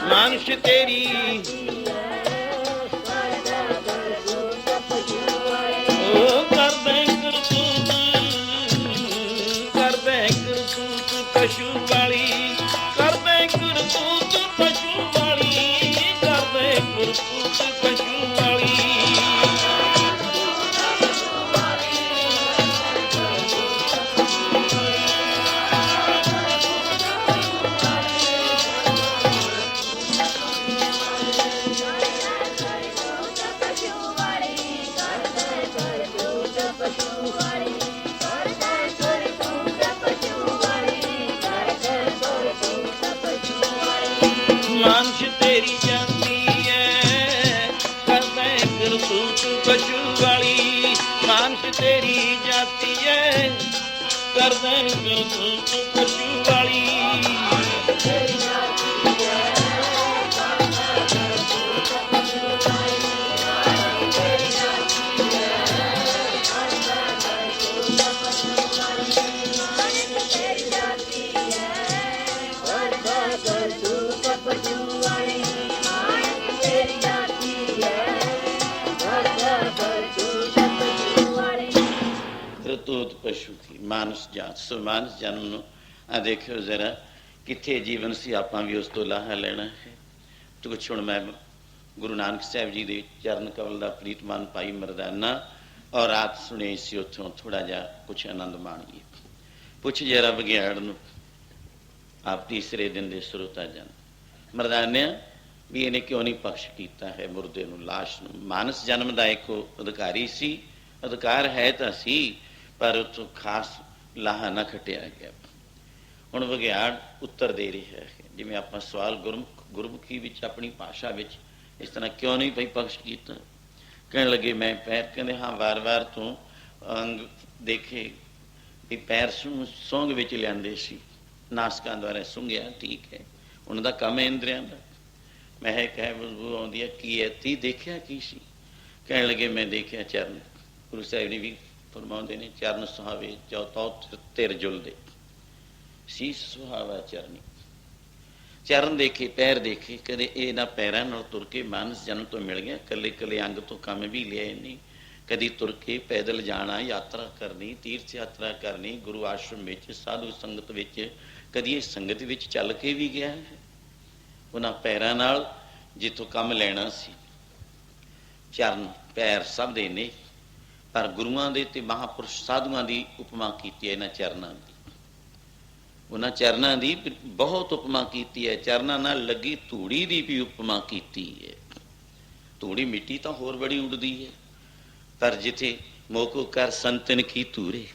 ਮਾਨਸ ਤੇਰੀ ਪਸ਼ੂ ਵਾਲੀ, ਕਰਦੇ ਕਰਤੂਤ ਪਸ਼ੂ ਵਾਲੀ, ਕਰਦੇ ਕਰਤੂਤ ਪਸ਼ੂ ਵਾਲੀ। ਮਾਨਸ ਤੇਰੀ ਜਾਤੀ ਹੈ, ਕਰਦੇ ਕਰਤੂਤ ਪਸ਼ੂ ਵਾਲੀ। ਮਾਨਸ ਤੇਰੀ ਜਾਤੀ ਹੈ, ਕਰਦੇ ਕਰਤੂਤ ਪਸ਼ੂ ਵਾਲੀ। ਕਰਤੂਤ ਪਸ਼ੂ ਕੀ ਮਾਨਸ ਜਾਤ। ਸੋ ਮਾਨਸ ਜਨਮ ਨੂੰ ਆ ਦੇਖਿਓ ਜ਼ਰਾ, ਕਿੱਥੇ ਜੀਵਨ ਸੀ, ਆਪਾਂ ਵੀ ਉਸ ਤੋਂ ਲਾਹਾ ਲੈਣਾ ਹੈ। ਤੇ ਕੁਛ ਹੁਣ ਮੈਂ ਗੁਰੂ ਨਾਨਕ ਸਾਹਿਬ ਜੀ ਦੇ ਚਰਨ ਕਮਲ ਦਾ ਪ੍ਰੀਤਮਾਨ ਭਾਈ ਮਰਦਾਨਾ ਔਰ ਰਾਤ ਸੁਣੀ ਸੀ, ਉੱਥੋਂ ਥੋੜਾ ਜਿਹਾ ਕੁਛ ਆਨੰਦ ਮਾਣੀਏ। ਪੁੱਛ ਜਰਾ ਬਗਿਆੜ ਨੂੰ, ਆਪ ਤੀਸਰੇ ਦਿਨ ਦੇ ਸਰੋਤਾ ਜਨ, ਮਰਦਾਨਿਆ ਵੀ ਇਹਨੇ ਕਿਉਂ ਨਹੀਂ ਬਖਸ਼ ਕੀਤਾ ਹੈ ਮੁਰਦੇ ਨੂੰ, ਲਾਸ਼ ਨੂੰ। ਮਾਨਸ ਜਨਮ ਦਾ ਇੱਕ ਅਧਿਕਾਰੀ ਸੀ, ਅਧਿਕਾਰ ਹੈ ਤਾਂ ਸੀ, ਪਰ ਉੱਥੋਂ ਖਾਸ ਲਾਹਾ ਨਾ ਖਟਿਆ ਗਿਆ। ਹੁਣ ਬਗਿਆੜ ਉੱਤਰ ਦੇ ਰਿਹਾ ਹੈ, ਜਿਵੇਂ ਆਪਾਂ ਸਵਾਲ ਗੁਰਮੁਖੀ ਵਿੱਚ ਆਪਣੀ ਭਾਸ਼ਾ ਵਿੱਚ ਇਸ ਤਰ੍ਹਾਂ ਕਿਉਂ ਨਹੀਂ ਭਾਈ ਬਖਸ਼ ਕੀਤਾ। ਕਹਿਣ ਲੱਗੇ ਮੈਂ ਪੈਰ, ਕਹਿੰਦੇ ਹਾਂ ਵਾਰ-ਵਾਰ ਤੋਂ ਅੰਗ ਦੇਖੇ ਵੀ ਪੈਰ ਸੌਂਗ ਵਿੱਚ ਲਿਆਂਦੇ ਸੀ, ਨਾਸਕਾਂ ਦੁਆਰਾ ਸੁੰਘਿਆ, ਠੀਕ ਹੈ, ਉਹਨਾਂ ਦਾ ਕੰਮ ਹੈ ਇੰਦਰੀਆਂ ਦਾ। ਮੈਂ ਕਹਿ ਬਦਬੂ ਆਉਂਦੀ ਹੈ, ਕੀ ਹੈ ਤੀ ਦੇਖਿਆ ਕੀ ਸੀ। ਕਹਿਣ ਲੱਗੇ ਮੈਂ ਦੇਖਿਆ ਚਰਨ। ਗੁਰੂ ਸਾਹਿਬ ਨੇ ਵੀ ਫਰਮਾਉਂਦੇ ਨੇ, ਚਰਨ ਸੁਹਾਵੇ ਜੋ ਤਉ ਤਿਰ ਜੁਲਦੇ, ਸੀਸ ਸੁਹਾਵਾ ਚਰਨੀ। ਚਰਨ ਦੇਖੇ, ਪੈਰ ਦੇਖੇ, ਕਦੇ ਇਹਨਾਂ ਪੈਰਾਂ ਨਾਲ ਤੁਰ ਕੇ ਮਾਨਸ ਜਨਮ ਤੋਂ ਮਿਲ ਗਿਆ। ਇਕੱਲੇ ਇਕੱਲੇ ਅੰਗ ਤੋਂ ਕੰਮ ਵੀ ਲਿਆ ਨਹੀਂ। ਕਦੀ ਤੁਰ ਕੇ ਪੈਦਲ ਜਾਣਾ, ਯਾਤਰਾ ਕਰਨੀ, ਤੀਰਥ ਯਾਤਰਾ ਕਰਨੀ, ਗੁਰੂ ਆਸ਼ਰਮ ਵਿੱਚ ਸਾਧੂ ਸੰਗਤ ਵਿੱਚ, ਕਦੀ ਇਹ ਸੰਗਤ ਵਿੱਚ ਚੱਲ ਕੇ ਵੀ ਗਿਆ ਹੈ। ਉਹਨਾਂ ਪੈਰਾਂ ਨਾਲ ਜਿੱਥੋਂ ਕੰਮ ਲੈਣਾ ਸੀ। ਚਰਨ ਪੈਰ ਸਭ ਦੇ ਨੇ, ਪਰ ਗੁਰੂਆਂ ਦੇ ਤੇ ਮਹਾਂਪੁਰਸ਼ ਸਾਧੂਆਂ ਦੀ ਉਪਮਾ ਕੀਤੀ ਹੈ ਇਹਨਾਂ ਚਰਨਾਂ ਦੀ। ਉਹਨਾਂ ਚਰਨਾਂ ਦੀ ਬਹੁਤ ਉਪਮਾ ਕੀਤੀ ਹੈ। ਚਰਨਾਂ ਨਾਲ ਲੱਗੀ ਧੂੜੀ ਦੀ ਵੀ ਉਪਮਾ ਕੀਤੀ ਹੈ। ਧੂੜੀ ਮਿੱਟੀ ਤਾਂ ਹੋਰ ਬੜੀ ਉੱਡਦੀ ਹੈ, ਪਰ ਜਿੱਥੇ ਮੋਕੋ ਕਰ ਸੰਤਨ ਕੀ ਧੂਰੇ,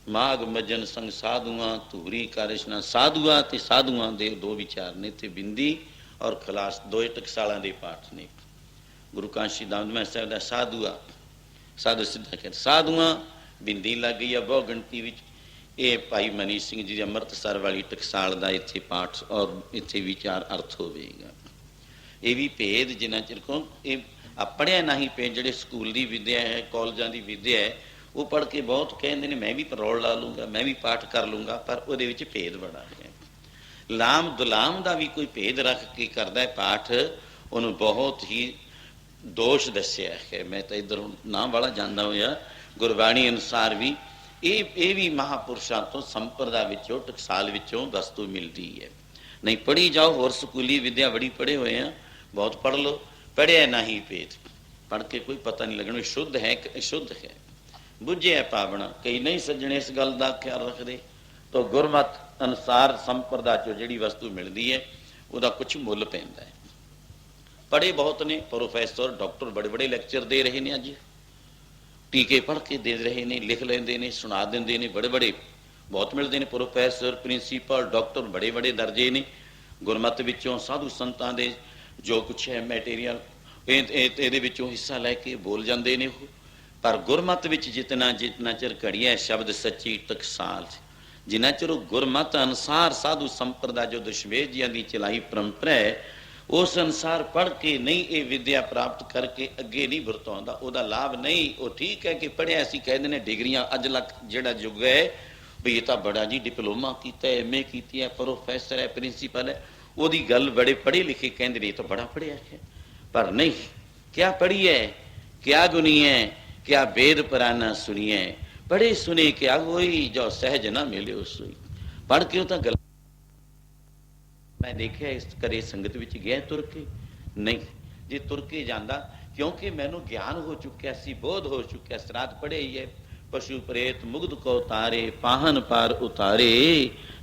ਮਾਗ ਮਜਨ ਸੰਗ ਸਾਧੂਆਂ ਧੂਰੀ ਕਾਰਿਸ਼ਨਾ। ਸਾਧੂਆਂ ਤੇ ਸਾਧੂਆਂ ਦੇ ਦੋ ਵਿਚਾਰ ਨੇ, ਤੇ ਬਿੰਦੀ ਔਰ ਖਲਾਸ ਦੋਏ ਟਕਸਾਲਾਂ ਦੇ ਪਾਠ ਨੇ। ਗੁਰੂ ਕਾਸ਼ੀ ਦਮਦਮਾ ਸਾਹਿਬ ਦਾ ਸਾਧੂਆ, ਸਾਧੂ ਸਿੱਧਾ ਕਹਿੰਦੇ ਸਾਧੂਆਂ, ਬਿੰਦੀ ਲੱਗ ਗਈ ਆ ਬਹੁ ਗਿਣਤੀ ਵਿੱਚ। ਇਹ ਭਾਈ ਮਨੀ ਸਿੰਘ ਜੀ ਦੀ ਅੰਮ੍ਰਿਤਸਰ ਵਾਲੀ ਟਕਸਾਲ ਦਾ ਇੱਥੇ ਪਾਠ ਔਰ ਇੱਥੇ ਵਿਚਾਰ ਅਰਥ ਹੋਵੇਗਾ। ਇਹ ਵੀ ਭੇਦ ਜਿੰਨਾ ਚਿਰ ਕੋ ਇਹ ਪੜ੍ਹਿਆ ਨਹੀਂ ਪਏ, ਜਿਹੜੇ ਸਕੂਲ ਦੀ ਵਿੱਦਿਆ ਹੈ, ਕਾਲਜਾਂ ਦੀ ਵਿੱਦਿਆ ਹੈ, ਉਹ ਪੜ੍ਹ ਕੇ ਬਹੁਤ ਕਹਿੰਦੇ ਨੇ ਮੈਂ ਵੀ ਪਰੋਲ ਲਾ ਲੂੰਗਾ, ਮੈਂ ਵੀ ਪਾਠ ਕਰ ਲੂੰਗਾ, ਪਰ ਉਹਦੇ ਵਿੱਚ ਭੇਦ ਬੜਾ ਹੈ। ਲਾਮ ਦੁਲਾਮ ਦਾ ਵੀ ਕੋਈ ਭੇਦ ਰੱਖ ਕੇ ਕਰਦਾ ਹੈ ਪਾਠ, ਉਹਨੂੰ ਬਹੁਤ ਹੀ ਦੋਸ਼ ਦੱਸਿਆ ਹੈ। ਮੈਂ ਤਾਂ ਇੱਧਰ ਨਾਮ ਵਾਲਾ ਜਾਂਦਾ ਹੋਇਆ, ਗੁਰਬਾਣੀ ਅਨੁਸਾਰ ਵੀ ਇਹ ਵੀ ਮਹਾਂਪੁਰਸ਼ਾਂ ਤੋਂ ਸੰਪਰਦਾ ਵਿੱਚੋਂ ਟਕਸਾਲ ਵਿੱਚੋਂ ਵਸਤੂ ਮਿਲਦੀ ਹੈ। ਨਹੀਂ ਪੜ੍ਹੀ ਜਾਓ, ਹੋਰ ਸਕੂਲੀ ਵਿੱਦਿਆ ਬੜੀ ਪੜ੍ਹੇ ਹੋਏ ਆ, ਬਹੁਤ ਪੜ੍ਹ ਲਓ, ਪੜ੍ਹਿਆ ਨਹੀਂ ਭੇਦ, ਪੜ੍ਹ ਕੇ ਕੋਈ ਪਤਾ ਨਹੀਂ ਲੱਗਣਾ ਸ਼ੁੱਧ ਹੈ ਕਿ ਅਸ਼ੁੱਧ ਹੈ। ਬੁੱਝਿਆ ਪਾਵਣਾ, ਕਈ ਨਹੀਂ ਸੱਜਣੇ ਇਸ ਗੱਲ ਦਾ ਖਿਆਲ ਰੱਖਦੇ। ਤਾਂ ਗੁਰਮਤ ਅਨੁਸਾਰ ਸੰਪਰਦਾ ਚੋਂ ਜਿਹੜੀ ਵਸਤੂ ਮਿਲਦੀ ਹੈ ਉਹਦਾ ਕੁਛ ਮੁੱਲ ਪੈਂਦਾ ਹੈ। ਪੜ੍ਹੇ ਬਹੁਤ ਨੇ, ਪ੍ਰੋਫੈਸਰ ਡਾਕਟਰ ਬੜੇ ਬੜੇ ਲੈਕਚਰ ਦੇ ਰਹੇ ਨੇ, ਅੱਜ ਟੀਕੇ ਪੜ੍ਹ ਕੇ ਦੇ ਰਹੇ ਨੇ, ਲਿਖ ਲੈਂਦੇ ਨੇ, ਸੁਣਾ ਦਿੰਦੇ ਨੇ, ਬੜੇ ਬੜੇ ਬਹੁਤ ਮਿਲਦੇ ਨੇ ਪ੍ਰੋਫੈਸਰ, ਪ੍ਰਿੰਸੀਪਲ, ਡਾਕਟਰ, ਬੜੇ ਬੜੇ ਦਰਜੇ ਨੇ। ਗੁਰਮਤ ਵਿੱਚੋਂ ਸਾਧੂ ਸੰਤਾਂ ਦੇ ਜੋ ਕੁਛ ਹੈ ਮੈਟੀਰੀਅਲ, ਇਹਦੇ ਵਿੱਚੋਂ ਹਿੱਸਾ ਲੈ ਕੇ ਬੋਲ ਜਾਂਦੇ ਨੇ ਉਹ। ਪਰ ਗੁਰਮਤ ਵਿੱਚ ਜਿਤਨਾ ਚਿਰ ਘੜੀਆ ਸ਼ਬਦ ਸੱਚੀ ਟਕਸਾਲ, ਜਿੰਨਾ ਚਿਰ ਉਹ ਗੁਰਮਤ ਅਨੁਸਾਰ ਸਾਧੂ ਸੰਪਰਦਾ ਜੋ ਦਸ਼ਮੇਸ਼ ਜੀਆਂ ਦੀ ਚਲਾਈ ਪਰੰਪਰਾ ਹੈ, ਉਸ ਅਨੁਸਾਰ ਪੜ੍ਹ ਕੇ ਨਹੀਂ ਇਹ ਵਿਦਿਆ ਪ੍ਰਾਪਤ ਕਰਕੇ ਅੱਗੇ ਨਹੀਂ ਵਰਤਾਉਂਦਾ, ਉਹਦਾ ਲਾਭ ਨਹੀਂ। ਉਹ ਠੀਕ ਹੈ ਕਿ ਪੜ੍ਹਿਆ, ਅਸੀਂ ਕਹਿੰਦੇ ਨੇ ਡਿਗਰੀਆਂ ਅੱਜ ਲੱਕ ਜਿਹੜਾ ਯੁੱਗ ਹੈ ਵੀ ਇਹ ਤਾਂ ਬੜਾ ਜੀ ਡਿਪਲੋਮਾ ਕੀਤਾ, MA ਕੀਤੀ ਹੈ, ਪ੍ਰੋਫੈਸਰ ਹੈ, ਪ੍ਰਿੰਸੀਪਲ ਹੈ, ਉਹਦੀ ਗੱਲ ਬੜੇ ਪੜ੍ਹੇ ਲਿਖੇ ਕਹਿੰਦੇ ਨੇ ਇਹ ਤਾਂ ਬੜਾ ਪੜ੍ਹਿਆ ਹੈ। ਪਰ ਨਹੀਂ, ਕਿਆ ਪੜ੍ਹੀ ਹੈ, ਕਿਆ ਗੁਣੀ ਹੈ, ਕਿਆ वेद पुराना सुनिए, पढ़े सुने क्या होई, जो सहज ना मिले सोई। पढ़ के तो गल मैं देखिया इस करे संगत विच गया तुर के नहीं, जे तुर के जांदा क्योंकि मैनू ज्ञान हो चुकिया सी, बोध हो चुकिया, श्राद्ध पढ़े ही है, पशु प्रेत मुग्ध को तारे, पाहन पार उतारे,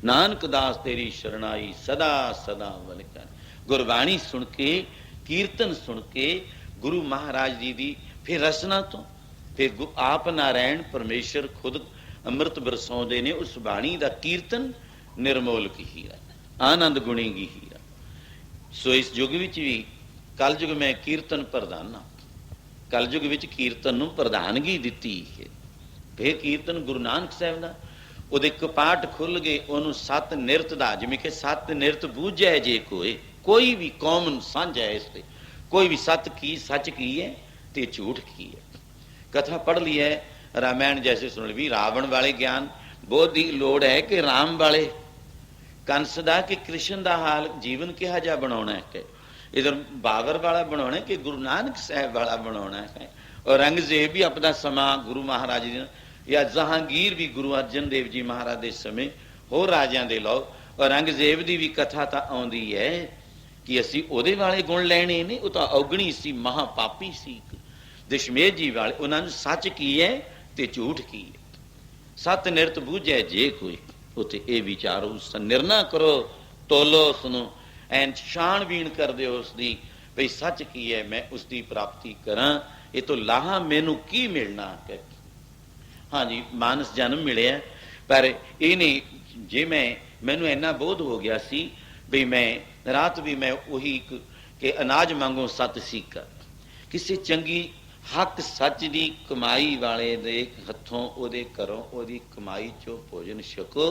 नानक दास तेरी शरणाई सदा सदा वलकर। गुरबाणी सुन के, कीर्तन सुन के, गुरु महाराज जी दी फिर रसना तो फिर आप नारायण परमेश्वर खुद ਅੰਮ੍ਰਿਤ ਬਰਸਾਉਂਦੇ ਨੇ। ਉਸ ਬਾਣੀ ਦਾ ਕੀਰਤਨ ਨਿਰਮੋਲਕ ਹੀਰਾ, ਆਨੰਦ ਗੁਣੀ ਗੀ ਹੀਰਾ। ਸੋ ਇਸ ਯੁੱਗ ਵਿੱਚ ਵੀ ਕਲਯੁਗ ਮੈਂ ਕੀਰਤਨ ਪ੍ਰਧਾਨਾ, ਕਲਯੁਗ ਵਿੱਚ ਕੀਰਤਨ ਨੂੰ ਪ੍ਰਧਾਨਗੀ ਦਿੱਤੀ ਹੈ। ਫਿਰ ਕੀਰਤਨ ਗੁਰੂ ਨਾਨਕ ਸਾਹਿਬ ਦਾ, ਉਹਦੇ ਕਪਾਟ ਖੁੱਲ ਗਏ, ਉਹਨੂੰ ਸੱਤ ਨਿਰਤ ਦਾ, ਜਿਵੇਂ ਕਿ ਸੱਤ ਨਿਰਤ ਬੂਝੈ ਜੇ ਕੋਈ ਵੀ ਕੌਮ ਨੂੰ ਸਾਂਝਾ ਇਸ ਤੇ, ਕੋਈ ਵੀ ਸੱਤ ਕੀ ਸੱਚ ਕੀ ਹੈ ਤੇ ਝੂਠ ਕੀ ਹੈ। कथा पढ़ ली है, रामायण जैसे सुन ली, रावण वाले ज्ञान बोध की लोड़ है कि राम वाले, कंस दा कि कृष्ण दा हाल जीवन किहा जा बनाना है, इधर बाबर वाला बनाना है कि गुरु नानक साहब वाला बनाना है। और औरंगजेब भी अपना समा गुरु महाराज जी या जहांगीर भी गुरु अर्जन देव जी महाराज के समय होर राजियां दे लो। औरंगजेब की भी कथा तो आउंदी है कि असी ओदे वाले गुण लैणे ने, वो तो औगणी सी, महापापी सी। दशमेश जी वाले उन्होंने सच की है ते झूठ की है। सत निरत बूझे जे कोई, उत्थे ये विचारो, निर्णय करो, तोलो उसनों, एन छाणबीन कर दो उसकी भई सच की है, मैं उसकी प्राप्ति करा, ये तो लाहा मैनू की मिलना है। हाँ जी, मानस जन्म मिले, पर ये नहीं जे मैनू इन्ना बोध हो गया सी भी मैं रात भी मैं वही कि अनाज मांगो सत सीकर, किसी चंगी हक सच की कमाई वाले दे हथों ओदे घरों ओदी कमाई चो भोजन छको,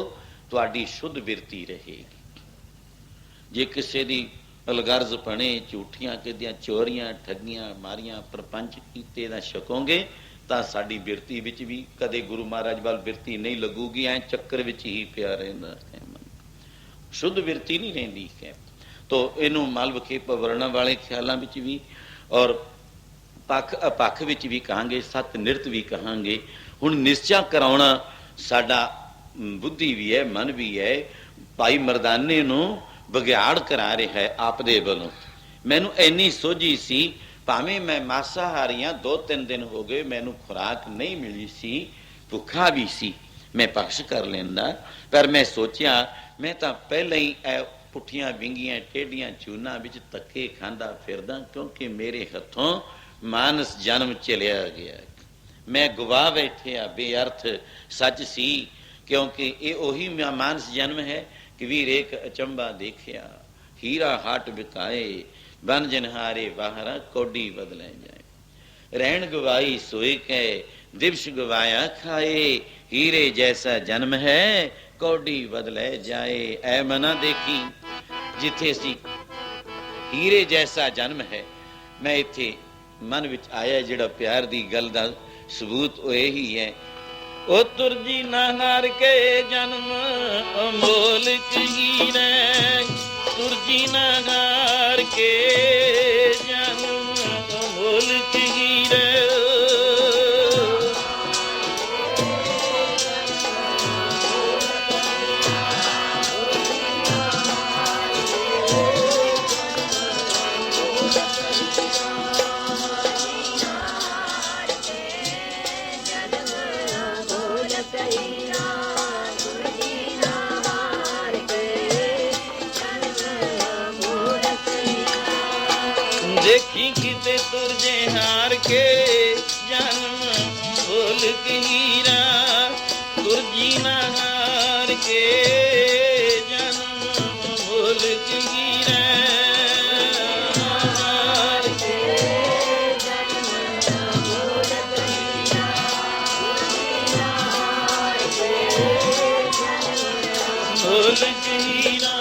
तुहाडी शुद्ध बिरती रहेगी। जे किसी दी अलगर्ज पने, झूठियां किदियां चोरियां, ठगियां मारियां, प्रपंच कीते दा छकोगे तां साडी बिरती विच भी कदे गुरु महाराज वाल बिरती नहीं लगूगी, ऐ चक्कर विच ही पिया रहिंदा है, शुद्ध बिरती नहीं रहिंदी है। तो इनू मल विखेप वर्ण वाले ख्यालों विच भी और पख अपख विच भी कहांगे, सत निरत भी कहांगे। हुण निश्चा कराउणा साडा बुद्धि भी है, मन भी है। भाई मरदाने नूं ਵਿਗਾੜ ਕਰਾ ਰਿਹਾ ਹੈ ਆਪਦੇ ਵੱਲੋਂ। ਮੈਨੂੰ ਇੰਨੀ ਸੋਝੀ ਸੀ, ਭਾਵੇਂ ਮੈਂ ਮਾਸਾਹਾਰੀਆਂ 2-3 ਦਿਨ ਹੋ ਗਏ, ਮੈਨੂੰ ਖੁਰਾਕ ਨਹੀਂ ਮਿਲੀ ਸੀ, ਭੁੱਖਾ ਵੀ ਸੀ, ਮੈਂ ਬਖਸ਼ ਕਰ ਲੈਂਦਾ। ਪਰ ਮੈਂ ਸੋਚਿਆ ਮੈਂ ਤਾਂ ਪਹਿਲਾਂ ਹੀ ਪੁੱਠੀਆਂ ਵਿੰਗੀਆਂ ਟੇਢੀਆਂ ਚੂਨਾਂ ਵਿੱਚ ਧੱਕੇ ਖਾਂਦਾ ਫਿਰਦਾ, ਕਿਉਂਕਿ ਮੇਰੇ ਹੱਥੋਂ ਮਾਨਸ ਜਨਮ ਚਲਿਆ ਗਿਆ। ਮੈਂ ਗਵਾ ਬੈਠਿਆ ਬੇਅਰਥ ਸੱਚ ਸੀ, ਕਿਉਂਕਿ ਇਹ ਉਹੀ ਮਾਨਸ ਜਨਮ ਹੈ ਕਿ ਵੀਰ ਇੱਕ ਅਚੰਬਾ ਦੇਖਿਆ, ਹੀਰਾ ਹੱਟ ਵਿਕਾਏ, ਬਨ ਜਨਹਾਰੇ ਬਾਹਰਾ ਕੋਡੀ ਬਦਲੇ ਜਾਏ। ਰਹਿਣ ਗਵਾਈ ਸੋਏ ਕੈ, ਦਿਵਸ ਗਵਾਇਆ ਖਾਏ, ਹੀਰੇ ਜੈਸਾ ਜਨਮ ਹੈ ਕੋਡੀ ਬਦਲੇ ਜਾਏ। ਐ ਮਨਾ ਦੇਖੀ, ਜਿੱਥੇ ਅਸੀਂ ਹੀਰੇ ਜੈਸਾ ਜਨਮ ਹੈ, ਮੈਂ ਇੱਥੇ ਮਨ ਵਿੱਚ ਆਇਆ ਜਿਹੜਾ ਪਿਆਰ ਦੀ ਗੱਲ ਦਾ ਸਬੂਤ ਉਹ ਇਹੀ ਹੈ। ਉਹ ਤੁਰਜੀ ਨਾ ਹਾਰ ਕੇ ਜਨਮ ਅਮੋਲਕ ਹੀਰੇ, ਤੁਰਜੀ ਨਾ ਹਾਰ ਕੇ ਜਨਮ ਅਮੋਲਕ ਹੀਰੇ। ਦੇਖੀ ਕਿਤੇ ਤੁਰਜੇ ਹਾਰ ਕੇ ਜਨਮ ਅਮੋਲਕ ਹੀਰਾ, ਤੁਰਜੀ ਨਾ ਹਾਰ ਕੇ ਜਨਮ ਅਮੋਲਕ ਹੀਰਾ। ਅਮੋਲਕ ਹੀਰਾ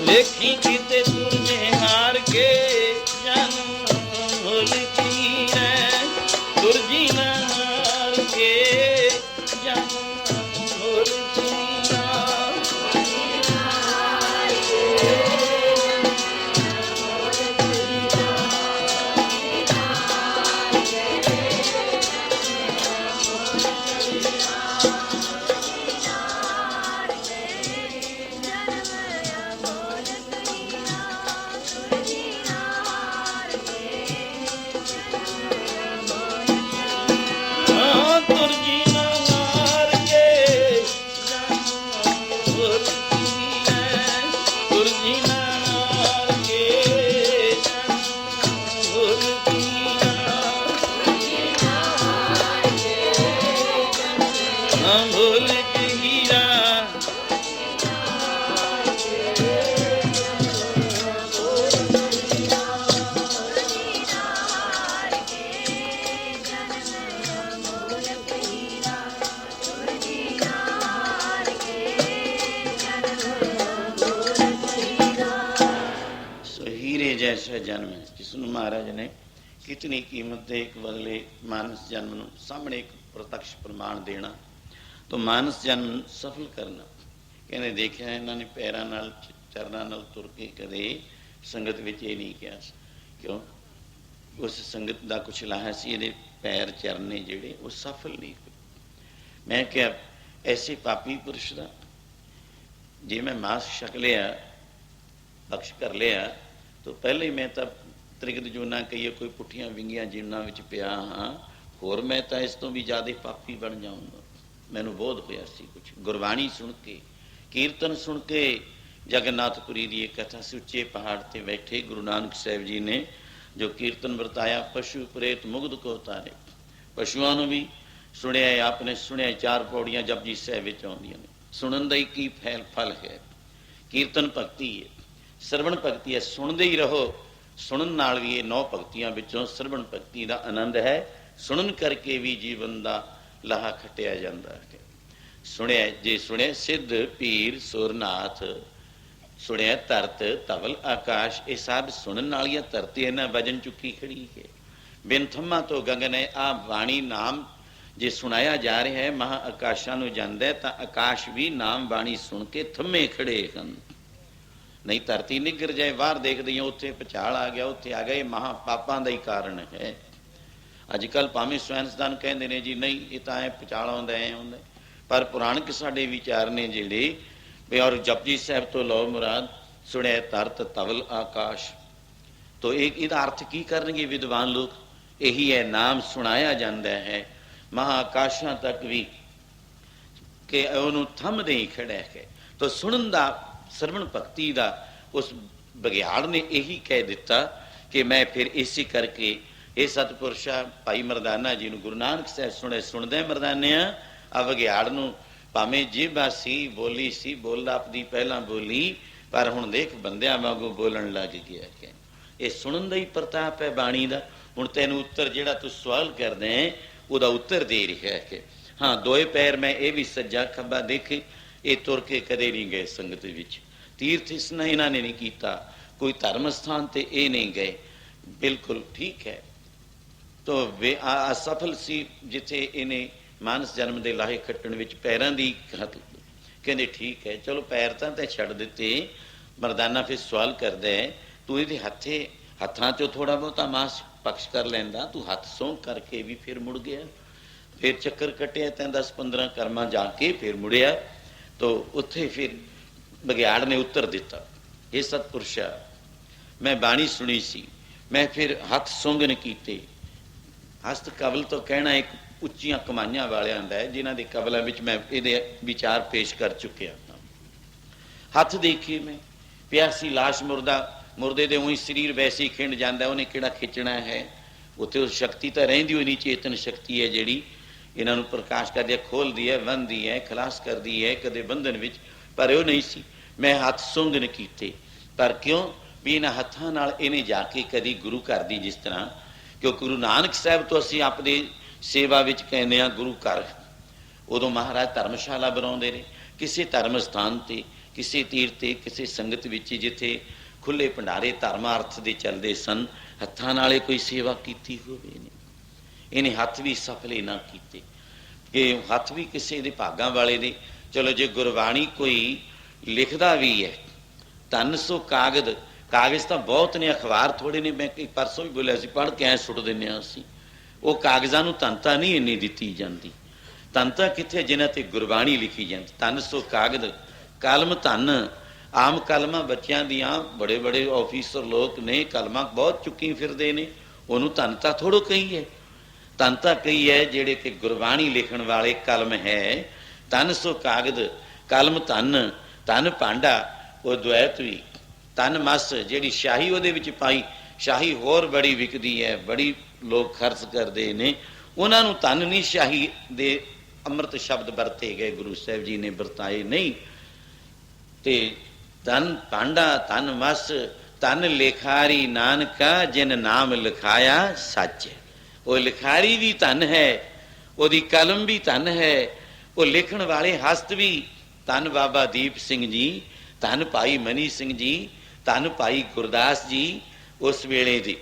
ਦੇਖੀ ਕਿਤੇ ਤੁਰਜੇ ਹਾਰ ਕੇ ਜਨਮ ਅਮੋਲਕ ਹੀਰਾ, ਤੁਰਜੀ ਨਾ ਹਾਰ ਕੇ ਜਨਮ ਅਮੋਲਕ ਹੀਰਾ। ਅਮੋਲਕ ਹੀਰਾ ਹੀਰੇ ਜੈਸਾ ਜਨਮ ਹੈ, ਜਿਸ ਨੂੰ ਮਹਾਰਾਜ ਨੇ ਕਿਤਨੀ ਕੀਮਤ ਦੇ ਇੱਕ ਬਦਲੇ ਮਾਨਸ ਜਨਮ ਨੂੰ ਸਾਹਮਣੇ ਇੱਕ ਪ੍ਰਤੱਖ ਪ੍ਰਮਾਣ ਦੇਣਾ, ਤਾਂ ਮਾਨਸ ਜਨਮ ਸਫਲ ਕਰਨਾ। ਕਹਿੰਦੇ ਦੇਖਿਆ ਇਹਨਾਂ ਨੇ ਪੈਰਾਂ ਨਾਲ ਚਰਨਾਂ ਨਾਲ ਤੁਰ ਕੇ ਕਦੇ ਸੰਗਤ ਵਿੱਚ ਇਹ ਨਹੀਂ ਕਿਹਾ ਸੀ, ਕਿਉਂ? ਉਸ ਸੰਗਤ ਦਾ ਕੁਛ ਲਾਹਾ ਸੀ, ਇਹਦੇ ਪੈਰ ਚਰਨੇ ਜਿਹੜੇ ਉਹ ਸਫਲ ਨਹੀਂ ਹੋਏ। ਮੈਂ ਕਿਹਾ ਐਸੇ ਪਾਪੀ ਪੁਰਸ਼ ਦਾ ਜੇ ਮੈਂ ਮਾਸ ਛਕ ਲਿਆ, ਬਖਸ਼ ਕਰ ਲਿਆ, ਤਾਂ ਪਹਿਲਾਂ ਹੀ ਮੈਂ ਤਾਂ ਤ੍ਰਿਗਤ ਜੂਨਾ ਕਹੀਏ ਕੋਈ ਪੁੱਠੀਆਂ ਵਿੰਗੀਆਂ ਜੀਵਨਾਂ ਵਿੱਚ ਪਿਆ ਹਾਂ, ਹੋਰ ਮੈਂ ਤਾਂ ਇਸ ਤੋਂ ਵੀ ਜ਼ਿਆਦਾ ਪਾਪੀ ਬਣ ਜਾਊਂਗਾ। ਮੈਨੂੰ ਬੋਧ ਹੋਇਆ ਸੀ ਕੁਛ ਗੁਰਬਾਣੀ ਸੁਣ ਕੇ, ਕੀਰਤਨ ਸੁਣ ਕੇ। ਜਗन्नाथपुरी ਦੀ ਇੱਕ ਕਥਾ ਸੀ, ਉੱਚੇ ਪਹਾੜ ਤੇ ਬੈਠੇ ਗੁਰੂ ਨਾਨਕ ਸਾਹਿਬ ਜੀ ਨੇ ਜੋ ਕੀਰਤਨ ਵਰਤਾਇਆ, ਪਸ਼ੂ ਪ੍ਰੇਤ ਮੁਗਧ ਕੋ ਉਤਾਰੇ। ਪਸ਼ੂਆਂ ਨੂੰ ਵੀ ਸੁਣਿਆ, ਆਪਨੇ ਸੁਣਿਆ 4 ਪੌੜੀਆਂ ਜਪਜੀ ਸਾਹਿਬ ਵਿੱਚ ਆਉਂਦੀਆਂ ਨੇ। ਸੁਣਨ ਦਾ ਹੀ ਕੀ ਫਲ ਹੈ? ਕੀਰਤਨ ਭਗਤੀ ਹੈ, ਸਰਵਣ ਭਗਤੀ ਹੈ। ਸੁਣਦੇ ਹੀ ਰਹੋ। ਸੁਣਨ ਨਾਲ ਵੀ ਇਹ 9 ਭਗਤੀਆਂ ਵਿੱਚੋਂ ਸਰਵਣ ਭਗਤੀ ਦਾ ਆਨੰਦ ਹੈ। ਸੁਣਨ ਕਰਕੇ ਵੀ ਜੀਵਨ ਦਾ ਲਾਹਾ ਖੱਟਿਆ ਜਾਂਦਾ ਹੈ। ਸੁਣਿਆ, ਜੇ ਸੁਣਿਆ ਸਿੱਧ ਪੀਰ ਸੁਰਨਾਥ, ਸੁਣਿਆ ਧਰਤ ਧਵਲ ਆਕਾਸ਼, ਇਹ ਸਭ ਸੁਣਨ ਵਾਲੀਆਂ ਧਰਤੀ ਇਹਨਾਂ ਵਜਨ ਚੁੱਕੀ ਖੜੀ ਹੈ। ਬਿਨ ਥੰਮਾ ਤੋਂ ਗਗਨ ਹੈ। ਆਹ ਬਾਣੀ ਨਾਮ ਜੇ ਸੁਣਾਇਆ ਜਾ ਰਿਹਾ ਹੈ, ਮਹਾ ਆਕਾਸ਼ਾਂ ਨੂੰ ਜਾਂਦਾ ਤਾਂ ਆਕਾਸ਼ ਵੀ ਨਾਮ ਬਾਣੀ ਸੁਣ ਕੇ ਥੰਮੇ ਖੜੇ ਹਨ। ਨਹੀਂ ਧਰਤੀ ਨਿੱਗਰ ਜਾਏ, ਬਾਹਰ ਦੇਖਦੇ ਹਾਂ ਉੱਥੇ ਭੁਚਾਲ ਆ ਗਿਆ, ਉੱਥੇ ਆ ਗਿਆ। ਇਹ ਮਹਾ ਪਾਪਾਂ ਦਾ ਹੀ ਕਾਰਨ ਹੈ। ਅੱਜ ਕੱਲ੍ਹ ਭਾਵੇਂ ਸਾਇੰਸਦਾਨ ਕਹਿੰਦੇ ਨੇ ਜੀ ਨਹੀਂ ਇਹ ਤਾਂ ਐ ਭੁਚਾਲ ਆਉਂਦਾ, ਐ ਆਉਂਦਾ, ਪਰ ਪੁਰਾਣਕ ਸਾਡੇ ਵਿਚਾਰ ਨੇ ਜਿਹੜੇ ਵੀ, ਔਰ ਜਪਜੀ ਸਾਹਿਬ ਤੋਂ ਲਓ ਮੁਰਾਦ, ਸੁਣਿਆ ਧਰਤ ਧਵਲ ਆਕਾਸ਼। ਤੋ ਇਹਦਾ ਅਰਥ ਕੀ ਕਰਨਗੇ ਵਿਦਵਾਨ ਲੋਕ? ਇਹੀ ਹੈ, ਨਾਮ ਸੁਣਾਇਆ ਜਾਂਦਾ ਹੈ ਮਹਾ ਆਕਾਸ਼ਾਂ ਤੱਕ ਵੀ, ਕਿ ਉਹਨੂੰ ਥੰਮਦੇ ਹੀ ਖੜਾ ਹੈ। ਤੋ ਸੁਣਨ ਦਾ, ਸਰਵਣ ਭਗਤੀ ਦਾ ਉਸ ਬਘਿਆੜ ਨੇ ਇਹੀ ਕਹਿ ਦਿੱਤਾ ਕਿ ਮੈਂ ਫਿਰ ਇਸੇ ਕਰਕੇ ਇਹ ਸਤਿਪੁਰਸ਼ਾ ਭਾਈ ਮਰਦਾਨਾ ਜੀ ਨੂੰ ਗੁਰੂ ਨਾਨਕ ਸਾਹਿਬ ਸੁਣਦੇ ਮਰਦਾਨਿਆਂ, ਆ ਬਘਿਆੜ ਨੂੰ ਭਾਵੇਂ ਜੀਭਾ ਸੀ, ਬੋਲੀ ਸੀ, ਬੋਲਦਾ ਆਪਦੀ ਪਹਿਲਾਂ ਬੋਲੀ, ਪਰ ਹੁਣ ਦੇਖ ਬੰਦਿਆਂ ਵਾਂਗੂ ਬੋਲਣ ਲੱਗ ਗਿਆ ਹੈ। ਇਹ ਸੁਣਨ ਦਾ ਹੀ ਪ੍ਰਤਾਪ ਹੈ ਬਾਣੀ ਦਾ। ਹੁਣ ਤੈਨੂੰ ਉੱਤਰ ਜਿਹੜਾ ਤੂੰ ਸਵਾਲ ਕਰਦੇ ਹੈ ਉਹਦਾ ਉੱਤਰ ਦੇ ਰਿਹਾ ਹੈ ਕਿ ਹਾਂ, 2 ਪੈਰ ਮੈਂ ਇਹ ਵੀ ਸੱਜਾ ਖੱਬਾ ਦੇਖੇ, ਇਹ ਤੁਰ ਕੇ ਕਦੇ ਨਹੀਂ ਗਏ ਸੰਗਤ ਵਿੱਚ। ਤੀਰਥ ਇਸ ਨਾਲ ਇਹਨਾਂ ਨੇ ਨਹੀਂ ਕੀਤਾ, ਕੋਈ ਧਰਮ ਸਥਾਨ ਤੇ ਇਹ ਨਹੀਂ ਗਏ। ਬਿਲਕੁਲ ਠੀਕ ਹੈ। ਤੋ ਵੇ ਅਸਫਲ ਸੀ ਜਿੱਥੇ ਇਹਨੇ ਮਾਨਸ ਜਨਮ ਦੇ ਲਾਹੇ ਖੱਟਣ ਵਿੱਚ ਪੈਰਾਂ ਦੀ ਕਹਿੰਦੇ ਠੀਕ ਹੈ, ਚਲੋ ਪੈਰ ਤਾਂ ਛੱਡ ਦਿੱਤੇ। ਮਰਦਾਨਾ ਫਿਰ ਸਵਾਲ ਕਰਦਾ ਹੈ, ਤੂੰ ਇਹਦੇ ਹੱਥਾਂ 'ਚੋਂ ਥੋੜ੍ਹਾ ਬਹੁਤਾ ਮਾਸ ਪਕਸ਼ ਕਰ ਲੈਂਦਾ, ਤੂੰ ਹੱਥ ਸੌਂਹ ਕਰਕੇ ਵੀ ਫਿਰ ਮੁੜ ਗਿਆ। ਫਿਰ ਚੱਕਰ ਕੱਟਿਆ ਤਾਂ 10-15 ਕਰਮਾਂ ਜਾ ਕੇ ਫਿਰ ਮੁੜਿਆ। ਤੋ ਉੱਥੇ ਫਿਰ ਬਘਿਆੜ ਨੇ ਉੱਤਰ ਦਿੱਤਾ, ਇਹ ਸਤਿਪੁਰਸ਼ਾ ਮੈਂ ਬਾਣੀ ਸੁਣੀ ਸੀ, ਮੈਂ ਫਿਰ ਹੱਥ ਸੁੰਘਣ ਕੀਤੇ। ਹਸਤ ਕਬਲ ਤੋਂ ਕਹਿਣਾ ਇੱਕ ਉੱਚੀਆਂ ਕਮਾਈਆਂ ਵਾਲਿਆਂ ਦਾ ਹੈ, ਜਿਨ੍ਹਾਂ ਦੇ ਕਬਲਾਂ ਵਿੱਚ ਮੈਂ ਇਹਦੇ ਵਿਚਾਰ ਪੇਸ਼ ਕਰ ਚੁੱਕਿਆ ਹਾਂ। ਹੱਥ ਦੇਖੇ ਮੈਂ, ਪਿਆਸੀ ਲਾਸ਼ ਮੁਰਦੇ ਦੇ ਉਹੀ ਸਰੀਰ ਵੈਸੇ ਹੀ ਖਿੰਡ ਜਾਂਦਾ, ਉਹਨੇ ਕਿਹੜਾ ਖਿੱਚਣਾ ਹੈ। ਉੱਥੇ ਉਹ ਸ਼ਕਤੀ ਤਾਂ ਰਹਿੰਦੀ ਹੋਈ ਨਹੀਂ, ਚੇਤਨ ਸ਼ਕਤੀ ਹੈ ਜਿਹੜੀ ਇਹਨਾਂ ਨੂੰ ਪ੍ਰਕਾਸ਼ ਕਰਦੀ ਹੈ, ਖੋਲ੍ਹਦੀ ਹੈ, ਬੰਨ੍ਹਦੀ ਹੈ, ਖਲਾਸ ਕਰਦੀ ਹੈ ਕਦੇ ਬੰਧਨ ਵਿੱਚ, ਪਰ ਉਹ ਨਹੀਂ ਸੀ। ਮੈਂ ਹੱਥ ਸੁੰਘਣ ਕੀਤੇ, ਪਰ ਕਿਉਂ? ਵੀ ਇਹਨਾਂ ਹੱਥਾਂ ਨਾਲ ਇਹਨੇ ਜਾ ਕੇ ਕਦੀ ਗੁਰੂ ਘਰ ਦੀ, ਜਿਸ ਤਰ੍ਹਾਂ ਕਿਉਂ ਗੁਰੂ ਨਾਨਕ ਸਾਹਿਬ ਤੋਂ ਅਸੀਂ ਆਪਣੀ ਸੇਵਾ ਵਿੱਚ ਕਹਿੰਦੇ ਹਾਂ ਗੁਰੂ ਘਰ, ਉਦੋਂ ਮਹਾਰਾਜ ਧਰਮਸ਼ਾਲਾ ਬਣਾਉਂਦੇ ਨੇ ਕਿਸੇ ਧਰਮ ਸਥਾਨ ਤੇ, ਕਿਸੇ ਤੀਰਥ ਤੇ, ਕਿਸੇ ਸੰਗਤ ਵਿੱਚ ਜਿੱਥੇ ਖੁੱਲ੍ਹੇ ਭੰਡਾਰੇ ਧਰਮਾਰਥ ਦੇ ਚੱਲਦੇ ਸਨ, ਹੱਥਾਂ ਨਾਲੇ ਕੋਈ ਸੇਵਾ ਕੀਤੀ ਹੋਵੇ ਨੇ। ਇਹਨੇ ਹੱਥ ਵੀ ਸਫਲੇ ਨਾ ਕੀਤੇ, ਕਿ ਹੱਥ ਵੀ ਕਿਸੇ ਦੇ ਭਾਗਾਂ ਵਾਲੇ ਦੇ। ਚਲੋ ਜੇ ਗੁਰਬਾਣੀ ਕੋਈ ਲਿਖਦਾ ਵੀ ਹੈ, ਧੰਨ ਸੋ ਕਾਗਜ਼ ਤਾਂ ਬਹੁਤ ਨੇ, ਅਖਬਾਰ ਥੋੜੇ ਨੇ। ਮੈਂ ਪਰਸੋਂ ਵੀ ਬੋਲਿਆ ਸੀ, ਪੜ੍ਹ ਕੇ ਐਂ ਸੁੱਟ ਦਿੰਦੇ ਹਾਂ ਅਸੀਂ। ਉਹ ਕਾਗਜ਼ਾਂ ਨੂੰ ਧਨਤਾ ਨਹੀਂ ਇੰਨੀ ਦਿੱਤੀ ਜਾਂਦੀ। ਧਨਤਾ ਕਿੱਥੇ? ਜਿਨ੍ਹਾਂ ਤੇ ਗੁਰਬਾਣੀ ਲਿਖੀ ਜਾਂਦੀ। ਧੰਨ ਸੋ ਕਲਮ ਧੰਨ। ਆਮ ਕਲਮਾਂ ਬੱਚਿਆਂ ਦੀਆਂ, ਬੜੇ ਬੜੇ ਆਫੀਸਰ ਲੋਕ ਨੇ ਕਲਮਾਂ ਬਹੁਤ ਚੁੱਕੀ ਫਿਰਦੇ ਨੇ, ਉਹਨੂੰ ਧਨਤਾ ਥੋੜ੍ਹੋ ਕਹੀ ਹੈ। ਧਨਤਾ ਕਹੀ ਹੈ ਜਿਹੜੇ ਕਿ ਗੁਰਬਾਣੀ ਲਿਖਣ ਵਾਲੇ ਕਲਮ ਹੈ। ਧੰਨ ਸੋ ਕਲਮ ਧੰਨ। ਧੰਨ ਭਾਂਡਾ ਉਹ ਦੁਐਤ ਵੀ। ਧੰਨ ਮੱਸ ਜਿਹੜੀ ਸ਼ਾਹੀ ਉਹਦੇ ਵਿੱਚ ਪਾਈ, ਸ਼ਾਹੀ ਹੋਰ ਬੜੀ ਵਿਕਦੀ ਹੈ, ਬੜੀ ਲੋਕ ਖਰਚ ਕਰਦੇ ਨੇ, ਉਹਨਾਂ ਨੂੰ ਧੰਨ ਨਹੀਂ। ਸ਼ਾਹੀ ਦੇ ਅੰਮ੍ਰਿਤ ਸ਼ਬਦ ਵਰਤੇ ਗਏ, ਗੁਰੂ ਸਾਹਿਬ ਜੀ ਨੇ ਵਰਤਾਏ ਨਹੀਂ। ਤੇ ਧੰਨ ਭਾਂਡਾ, ਧੰਨ ਮੱਸ, ਧੰਨ ਲਿਖਾਰੀ ਨਾਨਕਾ, ਜਿਨ ਨਾਮ ਲਿਖਾਇਆ ਸੱਚ। ਉਹ ਲਿਖਾਰੀ ਵੀ ਧੰਨ ਹੈ, ਉਹਦੀ ਕਲਮ ਵੀ ਧੰਨ ਹੈ, ਉਹ ਲਿਖਣ ਵਾਲੇ ਹਸਤ ਵੀ। ਧੰਨ ਬਾਬਾ ਦੀਪ ਸਿੰਘ ਜੀ, ਧੰਨ ਭਾਈ ਮਨੀ ਸਿੰਘ ਜੀ, ਧੰਨ ਭਾਈ ਗੁਰਦਾਸ ਜੀ ਉਸ ਵੇਲੇ ਦੇ,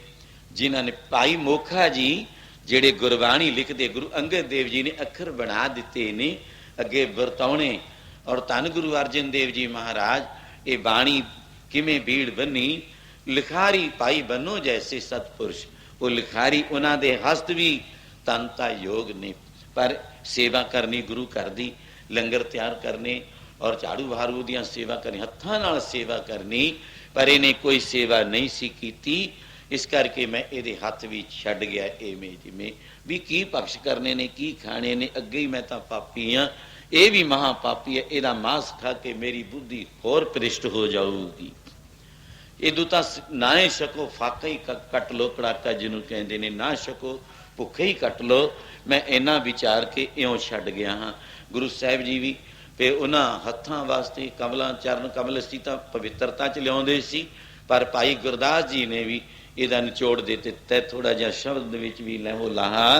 ਜਿਨ੍ਹਾਂ ਨੇ ਭਾਈ ਮੋਖਾ ਜੀ ਜਿਹੜੇ ਗੁਰਬਾਣੀ ਲਿਖਦੇ, ਗੁਰੂ ਅੰਗਦ ਦੇਵ ਜੀ ਨੇ ਅੱਖਰ ਬਣਾ ਦਿੱਤੇ ਨੇ ਅੱਗੇ ਵਰਤਾਉਣੇ। ਔਰ ਧੰਨ ਗੁਰੂ ਅਰਜਨ ਦੇਵ ਜੀ ਮਹਾਰਾਜ ਇਹ ਬਾਣੀ ਕਿਵੇਂ ਬੀੜ ਬੰਨੀ। ਲਿਖਾਰੀ ਭਾਈ ਬੰਨੋ ਜੈਸੇ ਸਤਪੁਰਸ਼, ਉਹ ਲਿਖਾਰੀ ਉਹਨਾਂ ਦੇ ਹਸਤ ਵੀ ਤਨਤਾ ਯੋਗ ਨੇ। ਪਰ ਸੇਵਾ ਕਰਨੀ ਗੁਰੂ ਘਰ ਦੀ, ਲੰਗਰ ਤਿਆਰ ਕਰਨੇ ਔਰ ਝਾੜੂ ਬਹਾਰੂ ਦੀਆਂ ਸੇਵਾ ਕਰਨੀ, ਹੱਥਾਂ ਨਾਲ ਸੇਵਾ ਕਰਨੀ, ਪਰ ਇਹਨੇ ਕੋਈ ਸੇਵਾ ਨਹੀਂ ਸੀ ਕੀਤੀ। ਇਸ ਕਰਕੇ ਮੈਂ ਇਹਦੇ ਹੱਥ ਵੀ ਛੱਡ ਗਿਆ। ਇਵੇਂ ਜਿਵੇਂ ਵੀ ਕੀ ਬਖਸ਼ ਕਰਨੇ ਨੇ, ਕੀ ਖਾਣੇ ਨੇ, ਅੱਗੇ ਹੀ ਮੈਂ ਤਾਂ ਪਾਪੀ ਹਾਂ, ਇਹ ਵੀ ਮਹਾ ਪਾਪੀ ਹੈ, ਇਹਦਾ ਮਾਸ ਖਾ ਕੇ ਮੇਰੀ ਬੁੱਧੀ ਹੋਰ ਭ੍ਰਿਸ਼ਟ ਹੋ ਜਾਊਗੀ। ਇਹਦੂ ਤਾਂ ਨਾ ਛਕੋ ਫਾਕਾ ਹੀ ਕੱਟ ਲੋ ਕੜਾਕਾ ਜਿਹਨੂੰ ਕਹਿੰਦੇ ਨੇ, ਨਾ ਛਕੋ भुखे ही कट लो, मैं इन्ना विचार के इउं छड्ड गया हाँ। गुरु साहिब जी भी फिर उन्हां हत्थां वास्ते कमलां चरण कमल सी तां पवित्रता च लिआउंदे सी, पर भाई गुरदास जी ने भी ਇਹਦਾ ਨਿਚੋੜ ਦੇ ਦਿੱਤਾ ਥੋੜਾ ਜਿਹਾ ਸ਼ਬਦ ਵਿੱਚ ਵੀ ਲਹੋ ਲਾਹਾ।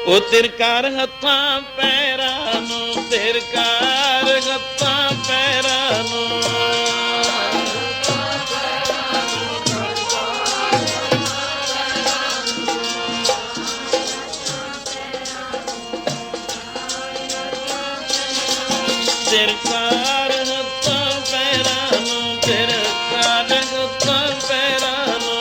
ਉਹ ਤਿਰਕਾਰ ਹੱਥਾਂ ਪੈਰਾਂ ਨੂੰ, ਤਿਰਕਾਰ ਹੱਥਾਂ ਪੈਰਾਂ ਨੂੰ, ਤਿਰਕਾਰ ਹੱਥਾਂ ਪੈਰਾਂ ਨੂੰ, ਤਿਰਕਾਰ ਹੱਥਾਂ ਪੈਰਾਂ ਨੂੰ।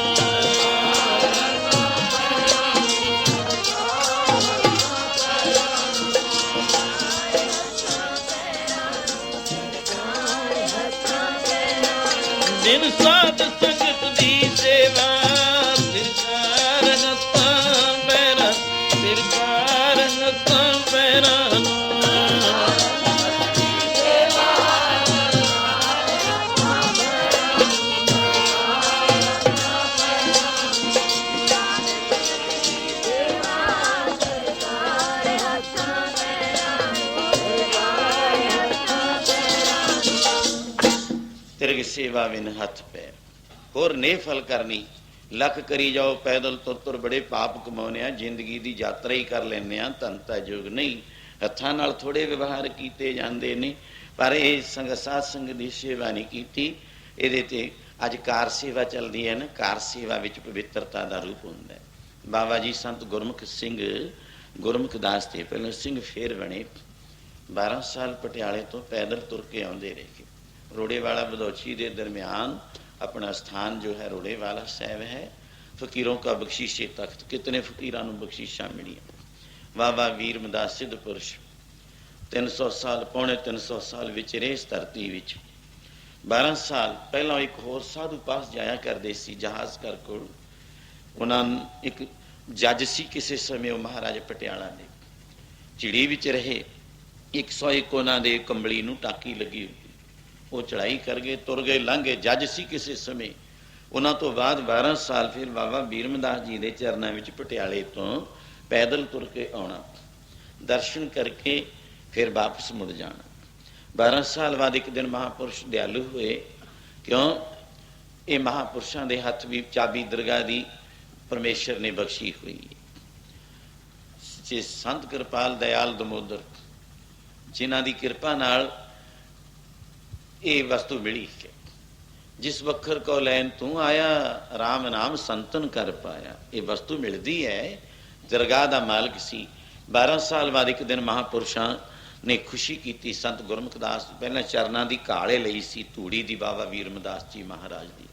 ਦਿਨ ਸਾਧ ਸੰਗਤ ਦੀ ਸੇਵਾ, ਤਿਰਕਾਰ ਹੱਥਾਂ ਪੈਰਾਂ, ਤਿਰਕਾਰ ਹੱਥਾਂ ਪੈਰਾਂ ਨੂੰ। तिरग सेवा विन हथ पैर, होर ने फल करनी, लख करी जाओ पैदल तुर तुर बड़े पाप कमाउने, जिंदगी की यात्रा ही कर लेने, धनता युग नहीं। हत्थां नाल थोड़े व्यवहार किए जाते ने, पर यह साध संगत की सेवा नहीं की। ये अज कार सेवा चलती है ना, कार सेवा विच पवित्रता का रूप होंदा है। बाबा जी संत गुरमुख सिंह, गुरमुख दास थे पहले सिंह फेर बने। 12 साल पटियाले तो पैदल तुर के आते रहे। रोड़ेवाला बदौची के दरम्यान अपना स्थान जो है रोड़ेवाला साहब है। फकीरों का बख्शीशे तख्त, कितने फकीरां नूं बख्शीशा मिलियां। बाबा वीरमदास सिद्ध पुरुष 300 साल पौने 300 साल विचरे इस धरती विच। 12 साल पहला एक होर साधु पास जाया करते सी जहाज कर कोल। उन्होंने एक जज सी किसी समय महाराज पटियाला ने, चिड़ी विच रहे। 101 उन्हां दे कंबली नूं टाकी लगी हुई, वो चढ़ाई कर गए, तुर गए, लंघ गए। जज सी किसी समय। उन्होंने तो बाद 12 साल फिर बाबा वीरमदास जी के चरणों में पटियाले तो पैदल तुर के आना, दर्शन करके फिर वापस मुड़ जाना। 12 साल बाद एक दिन महापुरुष दयालु हुए, क्यों ये महापुरुषों के हथ भी चाबी दरगाह की परमेश्वर ने बख्शी हुई है। जे संत कृपाल दयाल दमोदर जिन्हां दी कृपा नाल ये वस्तु मिली है। जिस वखर को लैन तू आया, राम नाम संतन कर पाया। ये वस्तु मिलती है, दरगाह का मालिक सी। 12 साल बाद एक दिन महापुरुषों ने खुशी की। संत गुरमुख दास पहले चरणों की घाले लई सी, धूड़ी की बाबा वीरमदास जी महाराज की।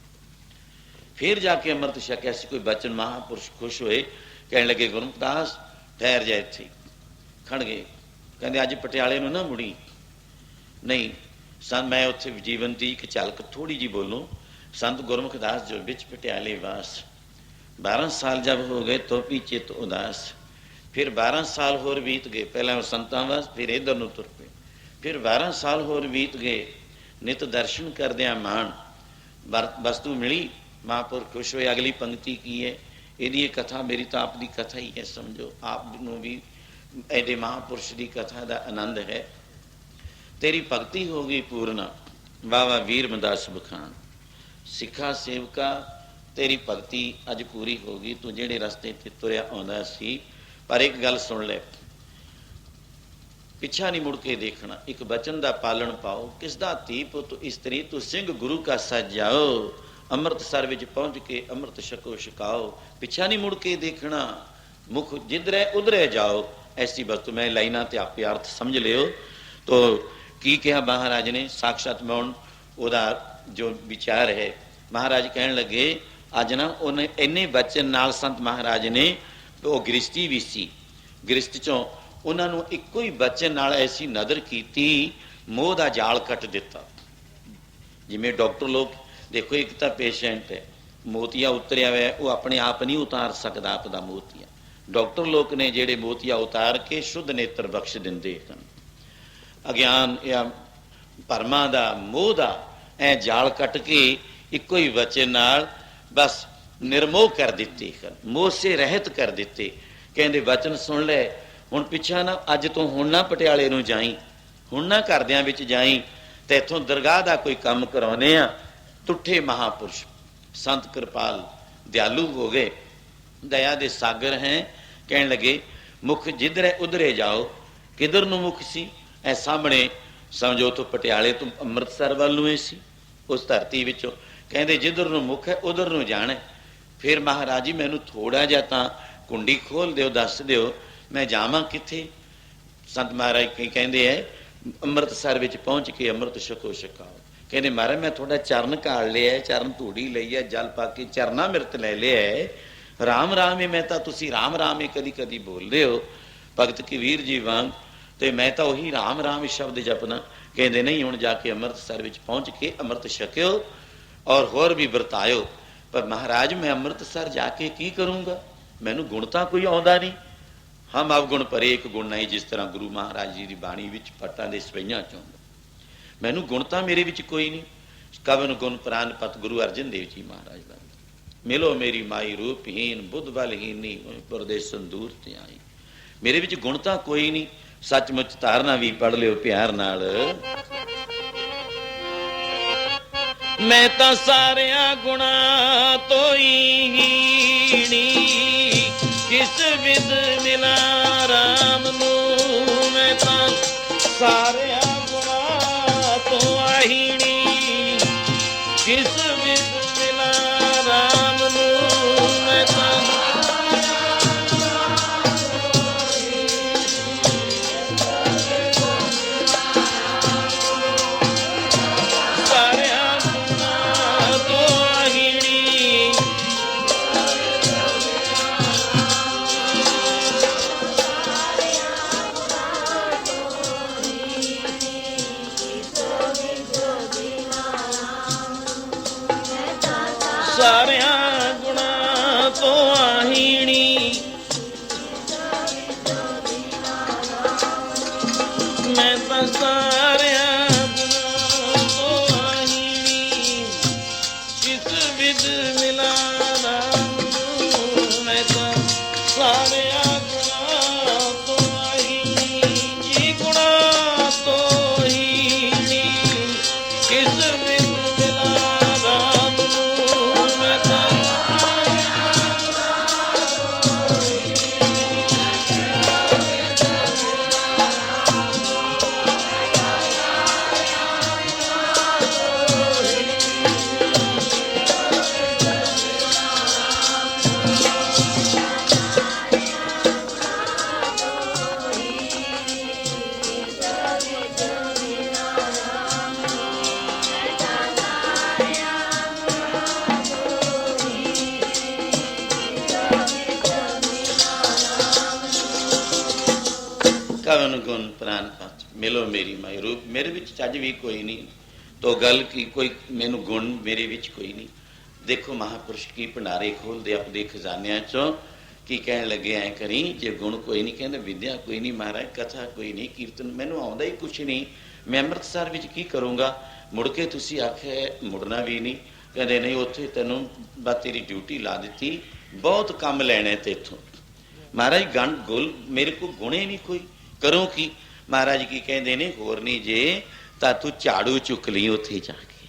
फिर जाके अमृत छकिया सी। कोई बचन महापुरुष खुश होए, कहने लगे गुरमुख दास ठहर जाए। इत्थे खड़ गए, कहते अज पटियाले नूं ना मुड़ी। नहीं मैं उत्थे जीवन की एक झलक थोड़ी जी बोलूँ। संत गुरमुख दास जो बिच पटियाले वास, 12 साल जब हो गए तो भी चित उदास। फिर 12 साल होर बीत गए, पहले वो संतां वास, फिर इधर नूं तुर पे। फिर 12 साल होर बीत गए, नित दर्शन करदियां मान वस्तु मिली। महापुरुष खुश होए। अगली पंक्ति की है, यदि कथा मेरी तो आप दी कथा ही है, समझो आप नूं भी ऐसे महापुरुष की कथा का आनंद है। तेरी भगती हो गई पूर्ण, बाबा वीरमदास बखान। सिखा सेवका तेरी भगती अज पूरी हो गई, तू जेड़े रस्ते ते तुरया आउंदा सी। पर एक गल सुन ले, पिछा नहीं मुड़ के देखना। एक बचन का पालन पाओ, किसदा धी पुत इस्तरी, तू सिंह गुरु का सज जाओ। अमृतसर विच पहुँच के अमृत छको छकाओ, पिछा नहीं मुड़ के देखना। मुख जिधरे उधरे जाओ। ऐसी वस्तु मैं लाइना ते आपे अर्थ समझ लियो। तो की कहा महाराज ने, साक्षात मौन उदा जो विचार है। महाराज कहन लगे अज ना उन्हें इन्ने बचन नाल संत महाराज ने, वो गृहस्थी भी सी, गृहस्थ चों उन्होंने एको ही बचन नाल ऐसी नदर की, मोह का जाल कट दिता। जिमें डॉक्टर लोग देखो, एक तो पेशेंट है मोतिया उतरिया हुआ, वो अपने आप नहीं उतार सकता आपका मोतिया। डॉक्टर लोग ने जेड़े मोतिया उतार के शुद्ध नेत्र बख्श देंदे हैं। अज्ञान या भरमा का मोह का ऐ जाल कट के एको ही बचन नाल बस ਨਿਰਮੋਹ ਕਰ ਦਿੱਤੇ, ਮੋਹ ਸੇ ਰਹਿਤ ਕਰ ਦਿੱਤੇ। ਕਹਿੰਦੇ ਵਚਨ ਸੁਣ ਲੈ, ਹੁਣ ਪਿੱਛਾ ਨਾ, ਅੱਜ ਤੋਂ ਹੁਣ ਨਾ ਪਟਿਆਲੇ ਨੂੰ ਜਾਈ, ਹੁਣ ਨਾ ਘਰਦਿਆਂ ਵਿੱਚ ਜਾਈ, ਤੇ ਇੱਥੋਂ ਦਰਗਾਹ ਦਾ ਕੋਈ ਕੰਮ ਕਰਾਉਂਦੇ ਆ। ਤੁੱਠੇ ਮਹਾਪੁਰਸ਼ ਸੰਤ ਕਿਰਪਾਲ ਦਿਆਲੂ ਹੋ ਗਏ, ਦਇਆ ਦੇ ਸਾਗਰ ਹੈ। ਕਹਿਣ ਲੱਗੇ ਮੁਖ ਜਿੱਧਰੇ ਉਧਰੇ ਜਾਓ। ਕਿੱਧਰ ਨੂੰ ਮੁਖ ਸੀ? ਐ ਸਾਹਮਣੇ ਸਮਝੋ ਤੋਂ ਪਟਿਆਲੇ ਤੋਂ ਅੰਮ੍ਰਿਤਸਰ ਵੱਲ ਨੂੰ ਹੀ ਸੀ, ਉਸ ਧਰਤੀ ਵਿੱਚੋਂ। ਕਹਿੰਦੇ ਜਿੱਧਰ ਨੂੰ ਮੁਖ ਹੈ ਉਧਰ ਨੂੰ ਜਾਣਾ। ਫਿਰ ਮਹਾਰਾਜ ਜੀ ਮੈਨੂੰ ਥੋੜਾ ਜਿਹਾ ਤਾਂ ਕੁੰਡੀ ਖੋਲ ਦਿਓ, ਦੱਸ ਦਿਓ ਮੈਂ ਜਾਵਾਂ ਕਿੱਥੇ। ਸੰਤ ਮਹਾਰਾਜ ਕਹਿੰਦੇ ਐ ਅੰਮ੍ਰਿਤਸਰ ਵਿੱਚ ਪਹੁੰਚ ਕੇ ਅੰਮ੍ਰਿਤ ਛਕੋ ਛਕਾਓ। ਕਹਿੰਦੇ ਮਹਾਰਾਜ ਮੈਂ ਤੁਹਾਡਾ ਚਰਨ ਘਾਲ ਲਿਆ, ਚਰਨ ਧੂੜੀ ਲਈ ਹੈ, ਜਲ ਪਾ ਕੇ ਚਰਨਾ ਮਿਰਤ ਲੈ ਲਿਆ, ਰਾਮ ਰਾਮ ਹੈ। ਮੈਂ ਤਾਂ ਤੁਸੀਂ ਰਾਮ ਰਾਮ ਹੀ ਕਦੀ ਕਦੀ ਬੋਲਦੇ ਹੋ ਭਗਤ ਕਬੀਰ ਜੀ ਵਾਂਗ, ਤੇ ਮੈਂ ਤਾਂ ਉਹੀ ਰਾਮ ਰਾਮ ਸ਼ਬਦ ਜਪਣਾ। ਕਹਿੰਦੇ ਨਹੀਂ, ਹੁਣ ਜਾ ਕੇ ਅੰਮ੍ਰਿਤਸਰ ਵਿੱਚ ਪਹੁੰਚ ਕੇ ਅੰਮ੍ਰਿਤ ਛਕਿਓ ਔਰ ਹੋਰ ਵੀ ਵਰਤਾਇਓ। ਪਰ ਮਹਾਰਾਜ ਮੈਂ ਅੰਮ੍ਰਿਤਸਰ ਜਾ ਕੇ ਕੀ ਕਰੂੰਗਾ, ਮੈਨੂੰ ਗੁਣ ਤਾਂ ਕੋਈ ਆਉਂਦਾ ਨਹੀਂ। ਹਮ ਅਵਗੁਣ ਭਰੇ ਇੱਕ ਗੁਣ ਨਹੀਂ, ਜਿਸ ਤਰ੍ਹਾਂ ਗੁਰੂ ਮਹਾਰਾਜ ਜੀ ਦੀ ਬਾਣੀ ਵਿੱਚ ਪੱਟਾਂ ਦੇ ਸਵਈਆਂ ਚੋਂ। ਮੈਨੂੰ ਗੁਣ ਤਾਂ ਮੇਰੇ ਵਿੱਚ ਕੋਈ ਨਹੀਂ। ਕਵਨ ਗੁਣ ਪ੍ਰਾਨ ਪਤ ਗੁਰੂ ਅਰਜਨ ਦੇਵ ਜੀ ਮਹਾਰਾਜ ਦਾ। ਮਿਲੋ ਮੇਰੀ ਮਾਈ ਰੂਪਹੀਨ ਬੁੱਧ ਬਲਹੀਨੀ ਪਰਦੇਸਨ ਦੂਰ ਤੇ ਆਈ। ਮੇਰੇ ਵਿੱਚ ਗੁਣ ਤਾਂ ਕੋਈ ਨਹੀਂ। ਸੱਚਮੁੱਚ ਧਾਰਨਾ ਵੀ ਪੜ ਲਿਓ ਪਿਆਰ ਨਾਲ। ਮੈਂ ਤਾਂ ਸਾਰਿਆਂ ਗੁਣਾਂ ਤੋਂ ਹੀਣੀ, ਕਿਸ ਵਿਦ ਮਿਲਾਂ ਰਾਮ ਨੂੰ। ਮੈਂ ਤਾਂ ਸਾਰਿਆਂ ਗੁਣਾਂ ਤੋਂ ਆਹੀਣੀ, ਕਿਸ ਵਿਦ ਮਿਲਾਂ ਰਾਮ ਨੂੰ। ਮੈਂ ਤਾਂ ਸਾਰਿਆਂ ਗੁਣਾਂ ਤੋਂ ਆਹੀਣੀ, ਮੈਂ ਤਾਂ ਸਾਰਿਆਂ ਗੁਣਾਂ ਤੋਂ ਆਹੀਣੀ, ਕਿਸ ਵਿਦ ਮਿਲਾਂ ਰਾਮ ਨੂੰ। ਮੈਂ ਤਾਂ ਸਾਰਿਆਂ ਗੁਣਾਂ ਤੋਂ ਆਹੀਣੀ, ਜੀ ਗੁਣਾਂ ਤੋਂ ਹੀਣੀ, ਕਿਸ ਵਿਦ ਮਿਲਾਂ ਰਾਮ ਨੂੰ। ਕਵਨ ਗੁਣ ਪ੍ਰਾਨ ਪਤ ਮਿਲੋ ਮੇਰੀ ਮਾਈ ਰੂਪ। ਮੇਰੇ ਵਿੱਚ ਚੱਜ ਵੀ ਕੋਈ ਨਹੀਂ, ਤੋ ਗੱਲ ਕੀ ਕੋਈ ਮੈਨੂੰ ਗੁਣ ਮੇਰੇ ਵਿੱਚ ਕੋਈ ਨਹੀਂ। ਦੇਖੋ ਮਹਾਪੁਰਸ਼ ਕੀ ਭੰਡਾਰੇ ਖੋਲਦੇ ਆਪਣੇ ਖਜ਼ਾਨਿਆਂ ਚੋਂ। ਕੀ ਕਹਿਣ ਲੱਗੇ ਐ ਕਰੀ, ਜੇ ਗੁਣ ਕੋਈ ਨਹੀਂ, ਕਹਿੰਦੇ ਵਿਦਿਆ ਕੋਈ ਨਹੀਂ ਮਹਾਰਾਜ, ਕਥਾ ਕੋਈ ਨਹੀਂ, ਕੀਰਤਨ ਮੈਨੂੰ ਆਉਂਦਾ ਹੀ ਕੁਛ ਨਹੀਂ, ਮੈਂ ਅੰਮ੍ਰਿਤਸਰ ਵਿੱਚ ਕੀ ਕਰੂੰਗਾ। ਮੁੜ ਕੇ ਤੁਸੀਂ ਆਖਿਆ ਮੁੜਨਾ ਵੀ ਨਹੀਂ। ਕਹਿੰਦੇ ਨਹੀਂ, ਉੱਥੇ ਤੈਨੂੰ ਬਸ ਤੇਰੀ ਡਿਊਟੀ ਲਾ ਦਿੱਤੀ, ਬਹੁਤ ਕੰਮ ਲੈਣੇ ਤੇ ਇੱਥੋਂ। ਮਹਾਰਾਜ ਗਣ ਗੁਲ ਮੇਰੇ ਕੋਲ ਗੁਣੇ ਨਹੀਂ ਕੋਈ, ਕਰੂੰ ਕੀ। ਮਹਾਰਾਜ ਕੀ ਕਹਿੰਦੇ ਨੇ, ਹੋਰ ਨਹੀਂ ਜੇ ਤਾਂ ਤੂੰ ਝਾੜੂ ਚੁੱਕ ਲਈ ਉੱਥੇ ਜਾ ਕੇ।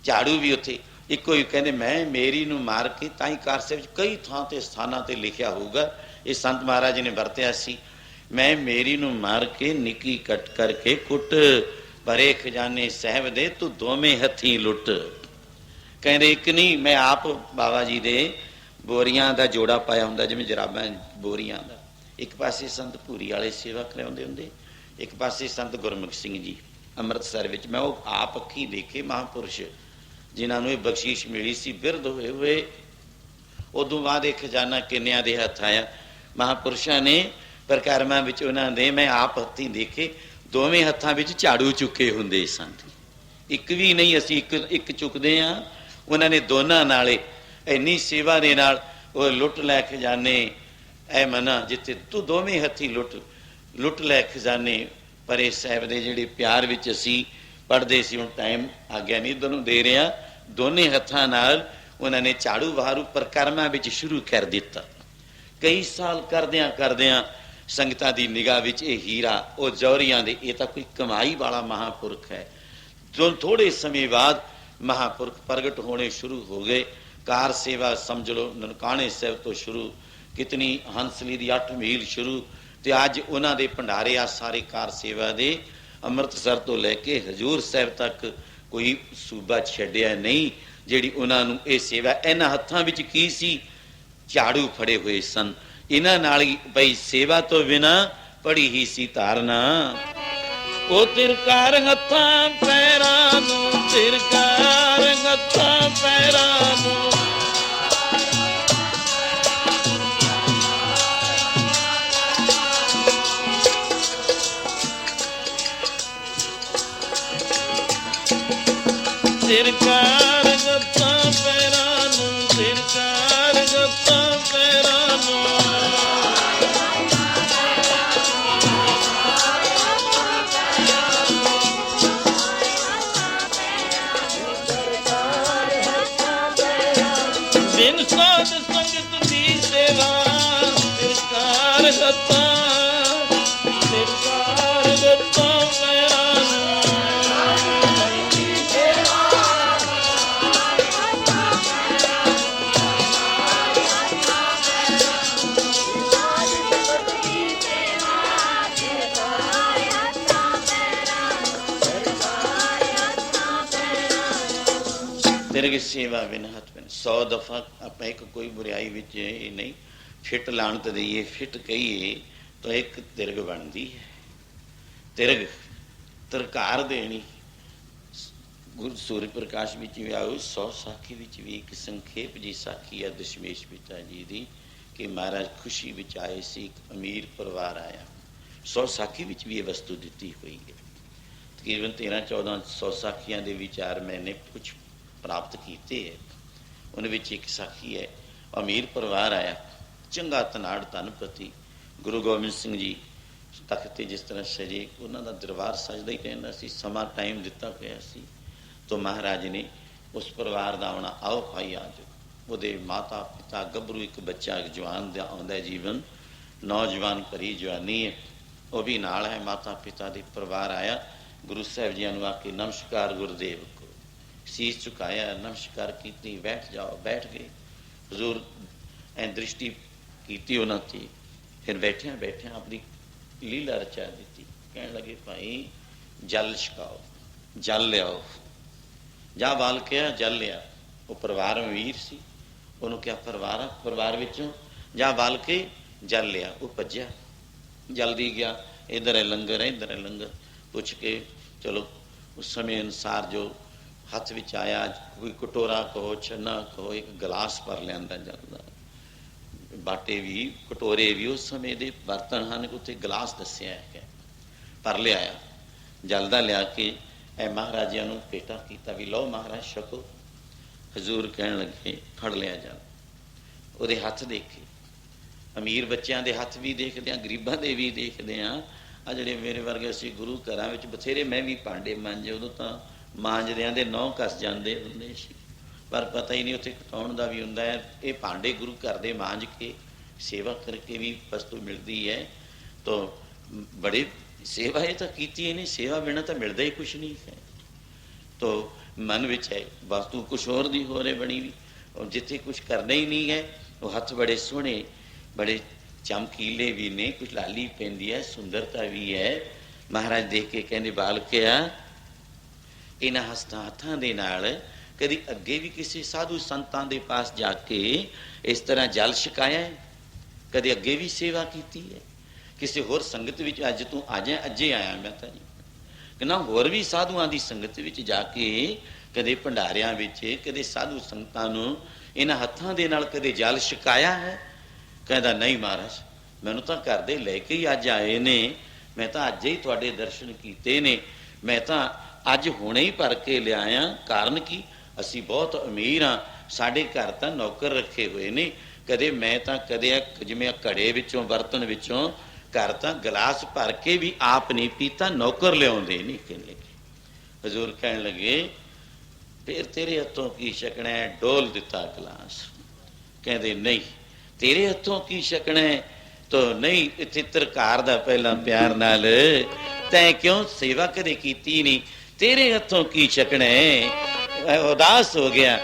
ਝਾੜੂ ਵੀ ਉੱਥੇ ਇੱਕੋ ਹੀ ਕਹਿੰਦੇ, ਮੈਂ ਮੇਰੀ ਨੂੰ ਮਾਰ ਕੇ, ਤਾਂ ਹੀ ਕਾਰਸੇ ਵਿੱਚ ਕਈ ਥਾਂ ਤੇ ਸਥਾਨਾਂ ਤੇ ਲਿਖਿਆ ਹੋਊਗਾ, ਇਹ ਸੰਤ ਮਹਾਰਾਜ ਨੇ ਵਰਤਿਆ ਸੀ। ਮੈਂ ਮੇਰੀ ਨੂੰ ਮਾਰ ਕੇ ਨਿੱਕੀ ਕੱਟ ਕਰਕੇ ਕੁੱਟ, ਭਰੇ ਖਜ਼ਾਨੇ ਸਾਹਿਬ ਦੇ ਤੂੰ ਦੋਵੇਂ ਹੱਥੀਂ ਲੁੱਟ। ਕਹਿੰਦੇ ਇੱਕ ਨਹੀਂ, ਮੈਂ ਆਪ ਬਾਬਾ ਜੀ ਦੇ ਬੋਰੀਆਂ ਦਾ ਜੋੜਾ ਪਾਇਆ ਹੁੰਦਾ, ਜਿਵੇਂ ਜਰਾਬਾਂ ਬੋਰੀਆਂ ਦਾ। ਇੱਕ ਪਾਸੇ ਸੰਤ ਭੂਰੀ ਵਾਲੇ ਸੇਵਾ ਕਰਾਉਂਦੇ ਹੁੰਦੇ, ਇੱਕ ਪਾਸੇ ਸੰਤ ਗੁਰਮੁਖ ਸਿੰਘ ਜੀ ਅੰਮ੍ਰਿਤਸਰ ਵਿੱਚ। ਮੈਂ ਉਹ ਆਪ ਅੱਖੀਂ ਦੇਖੇ ਮਹਾਂਪੁਰਸ਼ ਜਿਨ੍ਹਾਂ ਨੂੰ ਇਹ ਬਖਸ਼ੀਸ਼ ਮਿਲੀ ਸੀ, ਬਿਰਧ ਹੋਏ ਹੋਏ। ਉਦੋਂ ਬਾਅਦ ਇਹ ਖਜ਼ਾਨਾ ਕਿੰਨਿਆਂ ਦੇ ਹੱਥ ਆਇਆ ਮਹਾਂਪੁਰਸ਼ਾਂ ਨੇ ਪ੍ਰਕਰਮਾਂ ਵਿੱਚ ਉਹਨਾਂ ਦੇ, ਮੈਂ ਆਪ ਹੱਥੀਂ ਦੇਖੇ, ਦੋਵੇਂ ਹੱਥਾਂ ਵਿੱਚ ਝਾੜੂ ਚੁੱਕੇ ਹੁੰਦੇ ਸਨ। ਇੱਕ ਵੀ ਨਹੀਂ, ਅਸੀਂ ਇੱਕ ਚੁੱਕਦੇ ਹਾਂ, ਉਹਨਾਂ ਨੇ ਦੋਨਾਂ ਨਾਲੇ ਇੰਨੀ ਸੇਵਾ ਦੇ ਨਾਲ ਉਹ ਲੁੱਟ ਲੈ ਖਜ਼ਾਨੇ। ਐ ਮਨਾ ਜਿੱਥੇ ਤੂੰ ਦੋਵੇਂ ਹੱਥੀਂ ਲੁੱਟ ਲੈ ਖਜ਼ਾਨੇ ਪਰੇ ਸਾਹਿਬ ਦੇ, ਜਿਹੜੇ ਪਿਆਰ ਵਿੱਚ ਅਸੀਂ ਪੜ੍ਹਦੇ ਸੀ। ਹੁਣ ਟਾਈਮ ਆਗਿਆ ਨਹੀਂ ਇੱਧਰ ਨੂੰ ਦੇ ਰਿਹਾ, ਦੋਨੇ ਹੱਥਾਂ ਨਾਲ ਉਹਨਾਂ ਨੇ ਝਾੜੂ ਬਹਾਰੂ ਪ੍ਰਕਰਮਾਂ ਵਿੱਚ ਸ਼ੁਰੂ ਕਰ ਦਿੱਤਾ। ਕਈ ਸਾਲ ਕਰਦਿਆਂ ਕਰਦਿਆਂ ਸੰਗਤਾਂ ਦੀ ਨਿਗਾਹ ਵਿੱਚ ਇਹ ਹੀਰਾ, ਉਹ ਜੌਹਰੀਆਂ ਦੇ, ਇਹ ਤਾਂ ਕੋਈ ਕਮਾਈ ਵਾਲਾ ਮਹਾਂਪੁਰਖ ਹੈ। ਜੋ ਥੋੜੇ ਸਮੇਂ ਬਾਅਦ ਮਹਾਂਪੁਰਖ ਪ੍ਰਗਟ ਹੋਣੇ ਸ਼ੁਰੂ ਹੋ ਗਏ। ਕਾਰ ਸੇਵਾ ਸਮਝ ਲਓ ਨਨਕਾਣੇ ਸਾਹਿਬ ਤੋਂ ਸ਼ੁਰੂ, ਕਿਤਨੀ ਹੰਸਲੀ ਦੀ 8 ਮੀਲ ਸ਼ੁਰੂ, ਤੇ ਅੱਜ ਉਹਨਾਂ ਦੇ ਭੰਡਾਰੇ ਆ ਸਾਰੇ ਕਾਰ ਸੇਵਾ ਦੇ। ਅੰਮ੍ਰਿਤਸਰ ਤੋਂ ਲੈ ਕੇ ਹਜ਼ੂਰ ਸਾਹਿਬ ਤੱਕ ਕੋਈ ਸੂਬਾ ਛੱਡਿਆ ਨਹੀਂ ਜਿਹੜੀ ਉਹਨਾਂ ਨੂੰ ਇਹ ਸੇਵਾ। ਇਹਨਾਂ ਹੱਥਾਂ ਵਿੱਚ ਕੀ ਸੀ? ਝਾੜੂ ਫੜੇ ਹੋਏ ਸਨ। ਇਹਨਾਂ ਨਾਲ ਹੀ ਬਈ ਸੇਵਾ ਤੋਂ ਬਿਨਾਂ ਪੜੀ ਹੀ ਸੀ ਧਾਰਨਾ। ਉਹ ਤਿਰਕਾਰ ਹੱਥਾਂ ਪੈਰਾਂ ਨੂੰ, ਤਿਰਕਾਰ ਹੱਥਾਂ ਪੈਰਾਂ ਨੂੰ, ਤਿਰਕਾਰ ਹੱਥਾਂ ਪੈਰਾਂ ਨੂੰ, ਤਿਰਕਾਰ ਹੱਥਾਂ ਪੈਰਾਂ ਨੂੰ। ਬਿਨ ਸਾਧ ਸੰਗਤ ਦੀ ਸੇਵਾ, ਤਿਰਕਾਰ ਹੱਥਾਂ, ਤਿਰਕਾਰ ਹੱਥਾਂ ਪੈਰਾਂ ਨੂੰ। ਤਿਰਗ ਸੇਵਾ ਬਿਨ ਹੱਥ ਬਿਨ। 100 ਦਫਾ ਆਪਾਂ ਇੱਕ ਕੋਈ ਬੁਰਾਈ ਵਿੱਚ ਇਹ ਨਹੀਂ ਫਿੱਟ ਲਾਣਤ ਦਈਏ, ਫਿੱਟ ਕਹੀਏ ਤਾਂ ਇੱਕ ਤਿਰਗ ਬਣਦੀ ਹੈ। ਤਿਰਗ ਤਰਕਾਰ ਦੇਣੀ। ਗੁਰੂ ਸੂਰਜ ਪ੍ਰਕਾਸ਼ ਵਿੱਚ ਵੀ ਆਓ, 100 ਸਾਖੀ ਵਿੱਚ ਵੀ ਇੱਕ ਸੰਖੇਪ ਜੀ ਸਾਖੀ ਹੈ ਦਸ਼ਮੇਸ਼ ਪਿਤਾ ਜੀ ਦੀ, ਕਿ ਮਹਾਰਾਜ ਖੁਸ਼ੀ ਵਿੱਚ ਆਏ ਸੀ, ਇੱਕ ਅਮੀਰ ਪਰਿਵਾਰ ਆਇਆ। 100 ਸਾਖੀ ਵਿੱਚ ਵੀ ਇਹ ਵਸਤੂ ਦਿੱਤੀ ਹੋਈ ਹੈ। ਤਕਰੀਬਨ 13-14 ਸਾਖੀਆਂ ਦੇ ਵਿਚਾਰ ਮੈਨੇ ਕੁਛ ਪ੍ਰਾਪਤ ਕੀਤੇ ਹੈ। ਉਹਨਾਂ ਵਿੱਚ ਇੱਕ ਸਾਖੀ ਹੈ, ਅਮੀਰ ਪਰਿਵਾਰ ਆਇਆ, ਚੰਗਾ ਧਨਾੜ ਧਨਪਤੀ। ਗੁਰੂ ਗੋਬਿੰਦ ਸਿੰਘ ਜੀ ਤਖਤ ਤੇ ਜਿਸ ਤਰ੍ਹਾਂ ਸਜੇ, ਉਹਨਾਂ ਦਾ ਦਰਬਾਰ ਸਜਦਾ ਹੀ ਰਹਿੰਦਾ ਸੀ। ਸਮਾਂ ਟਾਈਮ ਦਿੱਤਾ ਹੋਇਆ ਸੀ। ਤਾਂ ਮਹਾਰਾਜ ਨੇ ਉਸ ਪਰਿਵਾਰ ਦਾ ਆਉਣਾ, ਆਓ ਭਾਈ ਆ ਜਾਓ। ਉਹਦੇ ਮਾਤਾ ਪਿਤਾ, ਗੱਭਰੂ ਇੱਕ ਬੱਚਾ, ਇੱਕ ਜਵਾਨ ਦਾ ਆਉਂਦਾ ਜੀਵਨ, ਨੌਜਵਾਨ ਭਰੀ ਜਵਾਨੀ ਹੈ, ਉਹ ਵੀ ਨਾਲ ਹੈ। ਮਾਤਾ ਪਿਤਾ ਦੇ ਪਰਿਵਾਰ ਆਇਆ। ਗੁਰੂ ਸਾਹਿਬ ਜੀਆਂ ਨੂੰ ਆ ਕੇ ਨਮਸਕਾਰ ਗੁਰਦੇਵ ਕੋ, ਸੀਸ ਝੁਕਾਇਆ, ਨਮਸਕਾਰ ਕੀਤੀ, ਬੈਠ ਜਾਓ। ਬੈਠ ਗਏ। ਹਜ਼ੂਰ ਐ ਦ੍ਰਿਸ਼ਟੀ ਕੀਤੀ ਉਹਨਾਂ ਤੇ। ਫਿਰ ਬੈਠਿਆਂ ਬੈਠਿਆਂ ਆਪਣੀ ਲੀਲਾ ਰਚਾ ਦਿੱਤੀ। ਕਹਿਣ ਲੱਗੇ ਭਾਈ ਜਲ ਛਕਾਓ, ਜਲ ਲਿਆਓ। ਜਾ ਬਾਲ ਕਿਹਾ, ਜਲ ਲਿਆ। ਉਹ ਪਰਿਵਾਰ ਅਮੀਰ ਸੀ। ਉਹਨੂੰ ਕਿਹਾ ਪਰਿਵਾਰ ਵਿੱਚੋਂ ਜਾ ਬਾਲ ਕੇ ਜਲ ਲਿਆ। ਉਹ ਭੱਜਿਆ, ਜਲਦੀ ਗਿਆ। ਇੱਧਰ ਹੈ ਲੰਗਰ, ਇੱਧਰ ਹੈ ਲੰਗਰ। ਪੁੱਛ ਕੇ ਚਲੋ ਉਸ ਸਮੇਂ ਅਨੁਸਾਰ ਜੋ ਹੱਥ ਵਿੱਚ ਆਇਆ, ਕੋਈ ਕਟੋਰਾ ਕਹੋ, ਛੰਨਾ ਕਹੋ, ਇੱਕ ਗਲਾਸ ਭਰ ਲਿਆਂਦਾ ਜਲ ਦਾ। ਬਾਟੇ ਵੀ, ਕਟੋਰੇ ਵੀ ਉਸ ਸਮੇਂ ਦੇ ਬਰਤਨ ਹਨ। ਉੱਥੇ ਗਲਾਸ ਦੱਸਿਆ ਹੈ, ਭਰ ਲਿਆਇਆ ਜਲ ਦਾ। ਲਿਆ ਕੇ ਇਹ ਮਹਾਰਾਜਿਆਂ ਨੂੰ ਭੇਟਾ ਕੀਤਾ ਵੀ ਲਓ ਮਹਾਰਾਜ ਛਕੋ। ਹਜ਼ੂਰ ਕਹਿਣ ਲੱਗੇ ਫੜ ਲਿਆ ਜਲ। ਉਹਦੇ ਹੱਥ ਦੇਖੇ, ਅਮੀਰ ਬੱਚਿਆਂ ਦੇ ਹੱਥ ਵੀ ਦੇਖਦੇ ਹਾਂ, ਗਰੀਬਾਂ ਦੇ ਵੀ ਦੇਖਦੇ ਹਾਂ। ਆ ਜਿਹੜੇ ਮੇਰੇ ਵਰਗੇ ਅਸੀਂ ਗੁਰੂ ਘਰਾਂ ਵਿੱਚ ਬਥੇਰੇ, ਮੈਂ ਵੀ ਭਾਂਡੇ ਮਾਂਜੇ, ਉਦੋਂ ਤਾਂ ਮਾਂਜਦਿਆਂ ਦੇ ਨਹੁੰ ਕੱਸ ਜਾਂਦੇ ਹੁੰਦੇ ਸੀ, ਪਰ ਪਤਾ ਹੀ ਨਹੀਂ ਉੱਥੇ ਕਟਾਉਣ ਦਾ ਵੀ ਹੁੰਦਾ ਹੈ। ਇਹ ਭਾਂਡੇ ਗੁਰੂ ਘਰ ਦੇ ਮਾਂਜ ਕੇ ਸੇਵਾ ਕਰਕੇ ਵੀ ਵਸਤੂ ਮਿਲਦੀ ਹੈ। ਤਾਂ ਬੜੇ ਸੇਵਾ ਇਹ ਤਾਂ ਕੀਤੀ ਇਹਨੇ, ਸੇਵਾ ਬਿਨਾਂ ਤਾਂ ਮਿਲਦਾ ਹੀ ਕੁਛ ਨਹੀਂ ਹੈ। ਤਾਂ ਮਨ ਵਿੱਚ ਹੈ ਵਸਤੂ ਕੁਛ ਹੋਰ ਦੀ ਹੋ ਰਹੀ ਬਣੀ ਵੀ, ਔਰ ਜਿੱਥੇ ਕੁਛ ਕਰਨਾ ਹੀ ਨਹੀਂ ਹੈ। ਉਹ ਹੱਥ ਬੜੇ ਸੋਹਣੇ, ਬੜੇ ਚਮਕੀਲੇ ਵੀ ਨੇ, ਕੁਛ ਲਾਲੀ ਪੈਂਦੀ ਹੈ, ਸੁੰਦਰਤਾ ਵੀ ਹੈ। ਮਹਾਰਾਜ ਦੇਖ ਕੇ ਕਹਿੰਦੇ ਬਾਲਕਿਆ, ਇਹਨਾਂ ਹੱਥਾਂ ਦੇ ਨਾਲ ਕਦੀ ਅੱਗੇ ਵੀ ਕਿਸੇ ਸਾਧੂ ਸੰਤਾਂ ਦੇ ਪਾਸ ਜਾ ਕੇ ਇਸ ਤਰ੍ਹਾਂ ਜਲ ਛਕਾਇਆ ਹੈ? ਕਦੇ ਅੱਗੇ ਵੀ ਸੇਵਾ ਕੀਤੀ ਹੈ? ਕਿਸੇ ਹੋਰ ਸੰਗਤ ਵਿੱਚ ਅੱਜ ਤੂੰ ਅੱਜੇ ਆਇਆ ਮੈਂ ਤਾਂ ਜੀ ਕਹਿੰਦਾ, ਹੋਰ ਵੀ ਸਾਧੂਆਂ ਦੀ ਸੰਗਤ ਵਿੱਚ ਜਾ ਕੇ ਕਦੇ ਭੰਡਾਰਿਆਂ ਵਿੱਚ, ਕਦੇ ਸਾਧੂ ਸੰਗਤਾਂ ਨੂੰ ਇਹਨਾਂ ਹੱਥਾਂ ਦੇ ਨਾਲ ਕਦੇ ਜਲ ਛਕਾਇਆ ਹੈ? ਕਹਿੰਦਾ ਨਹੀਂ ਮਹਾਰਾਜ, ਮੈਨੂੰ ਤਾਂ ਘਰ ਦੇ ਲੈ ਕੇ ਹੀ ਅੱਜ ਆਏ ਨੇ, ਮੈਂ ਤਾਂ ਅੱਜ ਹੀ ਤੁਹਾਡੇ ਦਰਸ਼ਨ ਕੀਤੇ ਨੇ, ਮੈਂ ਤਾਂ ਅੱਜ ਹੁਣੇ ਹੀ ਭਰ ਕੇ ਲਿਆਇਆ। ਕਾਰਨ ਕੀ? ਅਸੀਂ ਬਹੁਤ ਅਮੀਰ ਹਾਂ, ਸਾਡੇ ਘਰ ਤਾਂ ਨੌਕਰ ਰੱਖੇ ਹੋਏ ਨੇ। ਕਦੇ ਮੈਂ ਤਾਂ ਕਦੇ ਜਿਵੇਂ ਘੜੇ ਵਿੱਚੋਂ, ਬਰਤਨ ਵਿੱਚੋਂ ਘਰ ਤਾਂ ਗਲਾਸ ਭਰ ਕੇ ਵੀ ਆਪ ਨਹੀਂ ਪੀਤਾ, ਨੌਕਰ ਲਿਆਉਂਦੇ ਨਹੀਂ। ਕਹਿੰਦੇ ਹਜ਼ੂਰ ਕਹਿਣ ਲੱਗੇ फिर तेरे हथों की छकना है, डोल दिता गिलास। कहते नहीं तेरे हथों की छकना है तो नहीं, चित्रकार दा पहला प्यार नाल तैं क्यों सेवा कदे कीती नहीं, तेरे हथों की छकना है। उदास हो गया।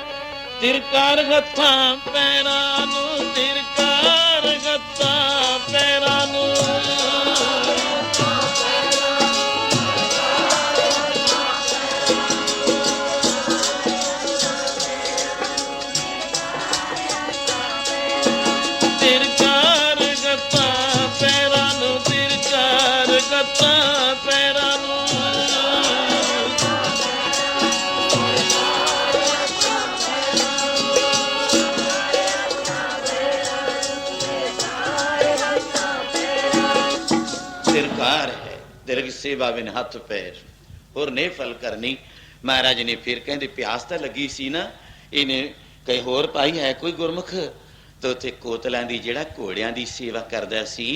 तिरकार हत्था पैरां नूं, तिरकार हत्था पैरां नूं, तिरकार हत्था पैरां नूं, तिरकार हत्था पैरां नूं। तिरकार है, तिरक सेवा बिन हथ पैर होर ने फल करनी। महाराज ने फिर कहते प्यास तो लगी सी ना, इन्हें कई होर पाई है कोई गुरमुख, तो उत्थे कोतलां दी जिहड़ा घोड़ियां दी सेवा करदा सी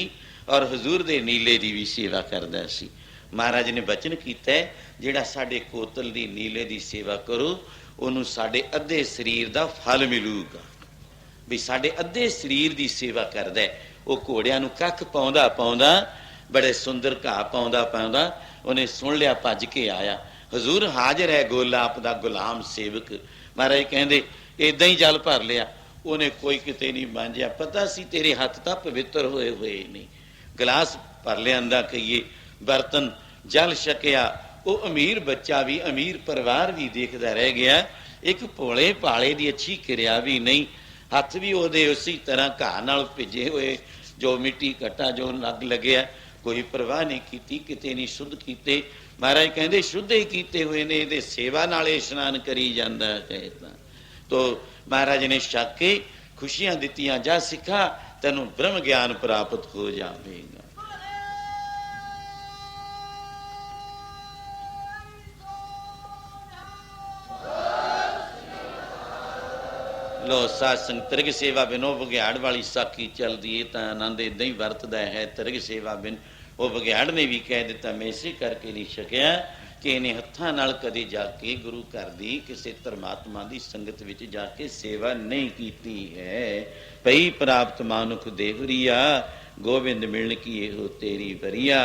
और हजूर दे नीले दी भी सेवा करदा सी। महाराज ने बचन कीता जिहड़ा साडे कोतल दी नीले दी सेवा करो उहनूं साडे अद्धे शरीर दा फल मिलूगा। भी साडे अद्धे शरीर दी सेवा करदा है। वो घोड़ियां नूं कख पाउंदा पाउंदा बड़े सुंदर घाह पाउंदा पाउंदा उन्हें सुन लिया, भज के आया, हजूर हाजिर है गोला आपदा गुलाम सेवक। महाराज कहंदे इदां ही जल भर लिया, उन्हें कोई किते नहीं मांझिया, पता सी तेरे हथ तां पवित्र होए हुए नहीं। गिलास भर लियांदा कहिए, बर्तन जल छकिया। वो अमीर बच्चा भी अमीर परिवार भी देखदा रह गया, एक भोले भाले दी अच्छी किरिया भी नहीं, हथ भी ਉਹਦੇ उसी तरह घाह नाल भिजे हुए, जो मिट्टी घट्टा जो लग लग्या, कोई परवाह नहीं की, किते नहीं शुद्ध कीते। महाराज कहते शुद्ध ही कीते हुए ने, ये सेवा नाल इशनान करी जाता कहता। तो महाराज ने शक के खुशियां दित्तियां, जा सिखा तेनों ब्रह्म ज्ञान प्राप्त हो जाएगा। लो सत्संग तिरग सेवा बिन वो बघियाड़ वाली साखी चलती है, तो आनंद इदा ही वरतदा है। तिरग सेवा बिन वो बघियाड़ ने भी कह दिता मैं इसे करके नहीं छकिया कि इन्हें हत्थां नाल कदे जाके गुरु घर दी किसी परमात्मा की संगत विच जाके सेवा नहीं कीती है। पई प्राप्त मानुख देवरिया, गोविंद मिलन की एहो तेरी वरिया,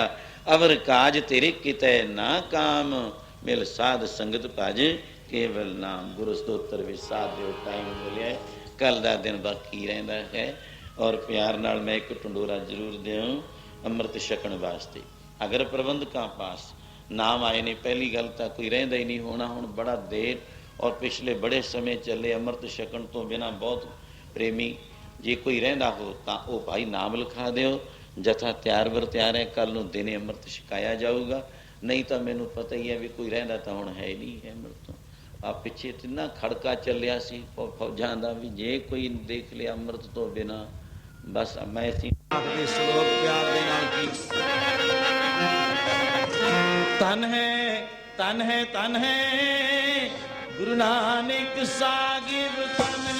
अवर काज तेरे कितै ना काम, मिल साध संगत भज केवल नाम। गुरु स्तोत्र विच साध दो टाइम मिलिया, कल का दिन बाकी रहिंदा है। और प्यार नाल मैं एक ढंडोरा जरूर देऊं अमृत छकण वास्ते। अगर प्रबंधकां पास नाम आए ने, पहली गल तो कोई रहिंदा ही नहीं होना। हुण बड़ा देर और पिछले बड़े समय चले अमृत छकण तो बिना बहुत प्रेमी जे कोई रहिंदा हो तो वह भाई नाम लिखा दिओ। जथा तैयार बर तैयार है, कल नूं दिने अमृत छकाया जाऊगा। नहीं तो मैनूं पता ही है भी कोई रहिंदा तो हुण है नहीं है अमृत तो। आ पिछे तिना खड़का चलिया सी फौजां दा भी, जे कोई देख लिया अमृत तो बिना बस मैं सी श्लोक प्यार दे नाल की तन है तन है तन है गुरु नानक साहिब तन है।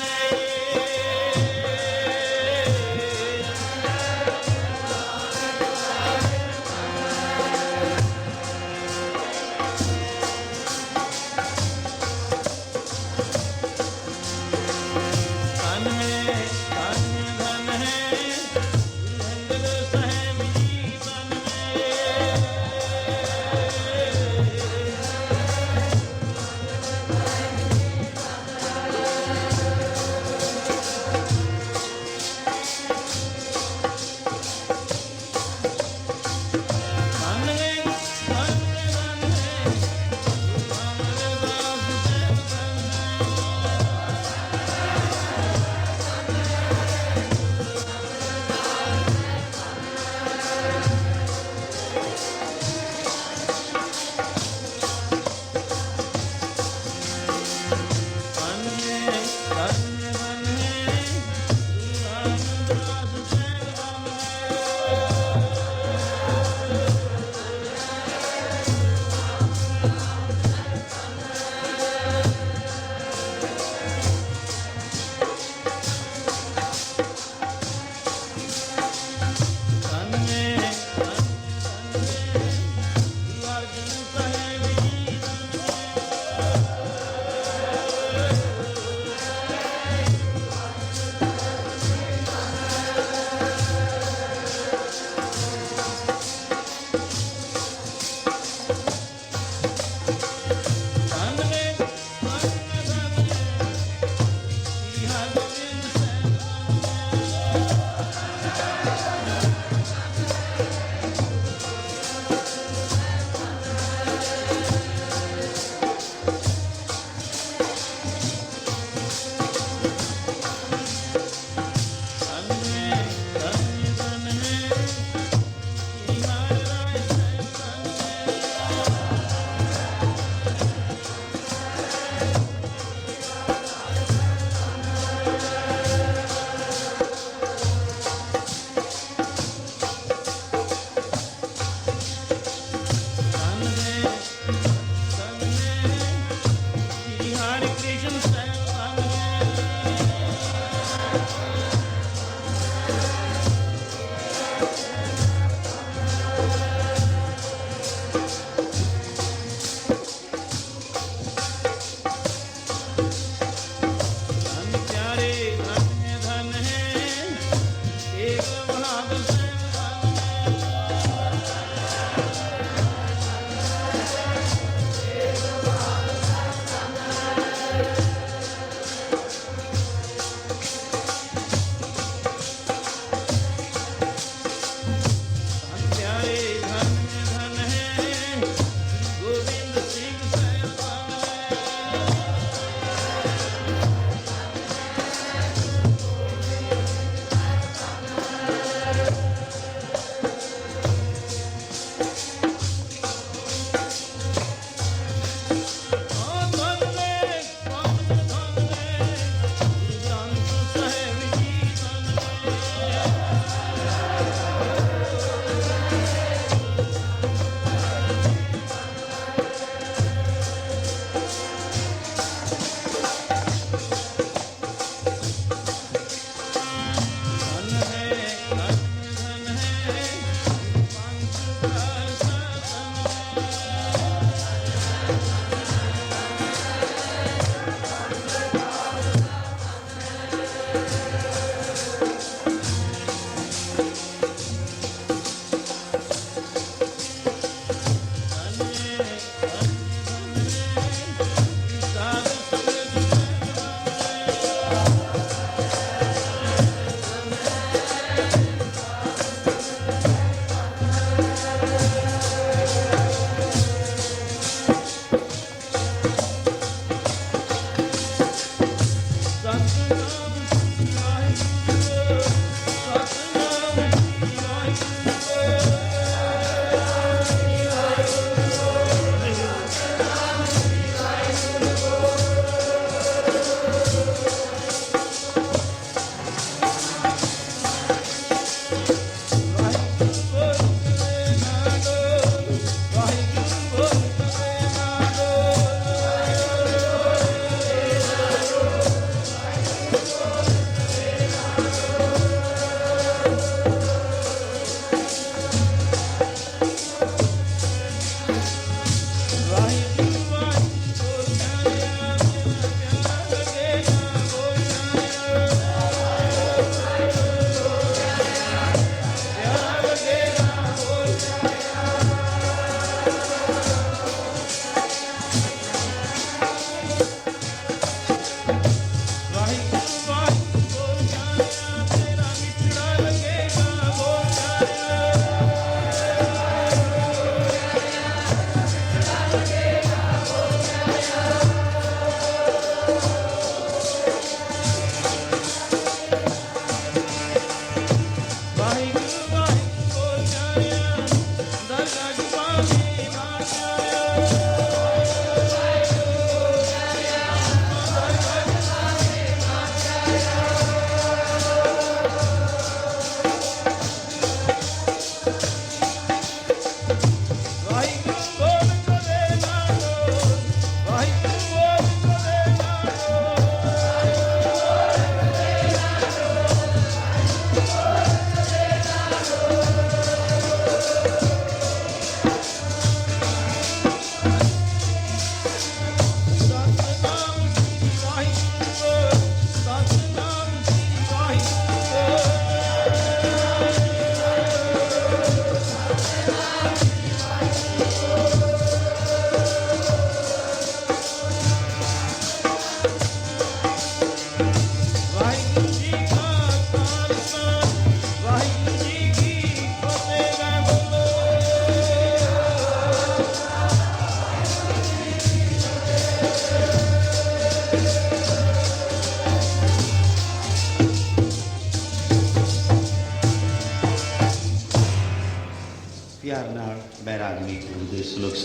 ਆਦਮੀ ਗੁਰੂ ਦੇ ਸ਼ਲੋਕ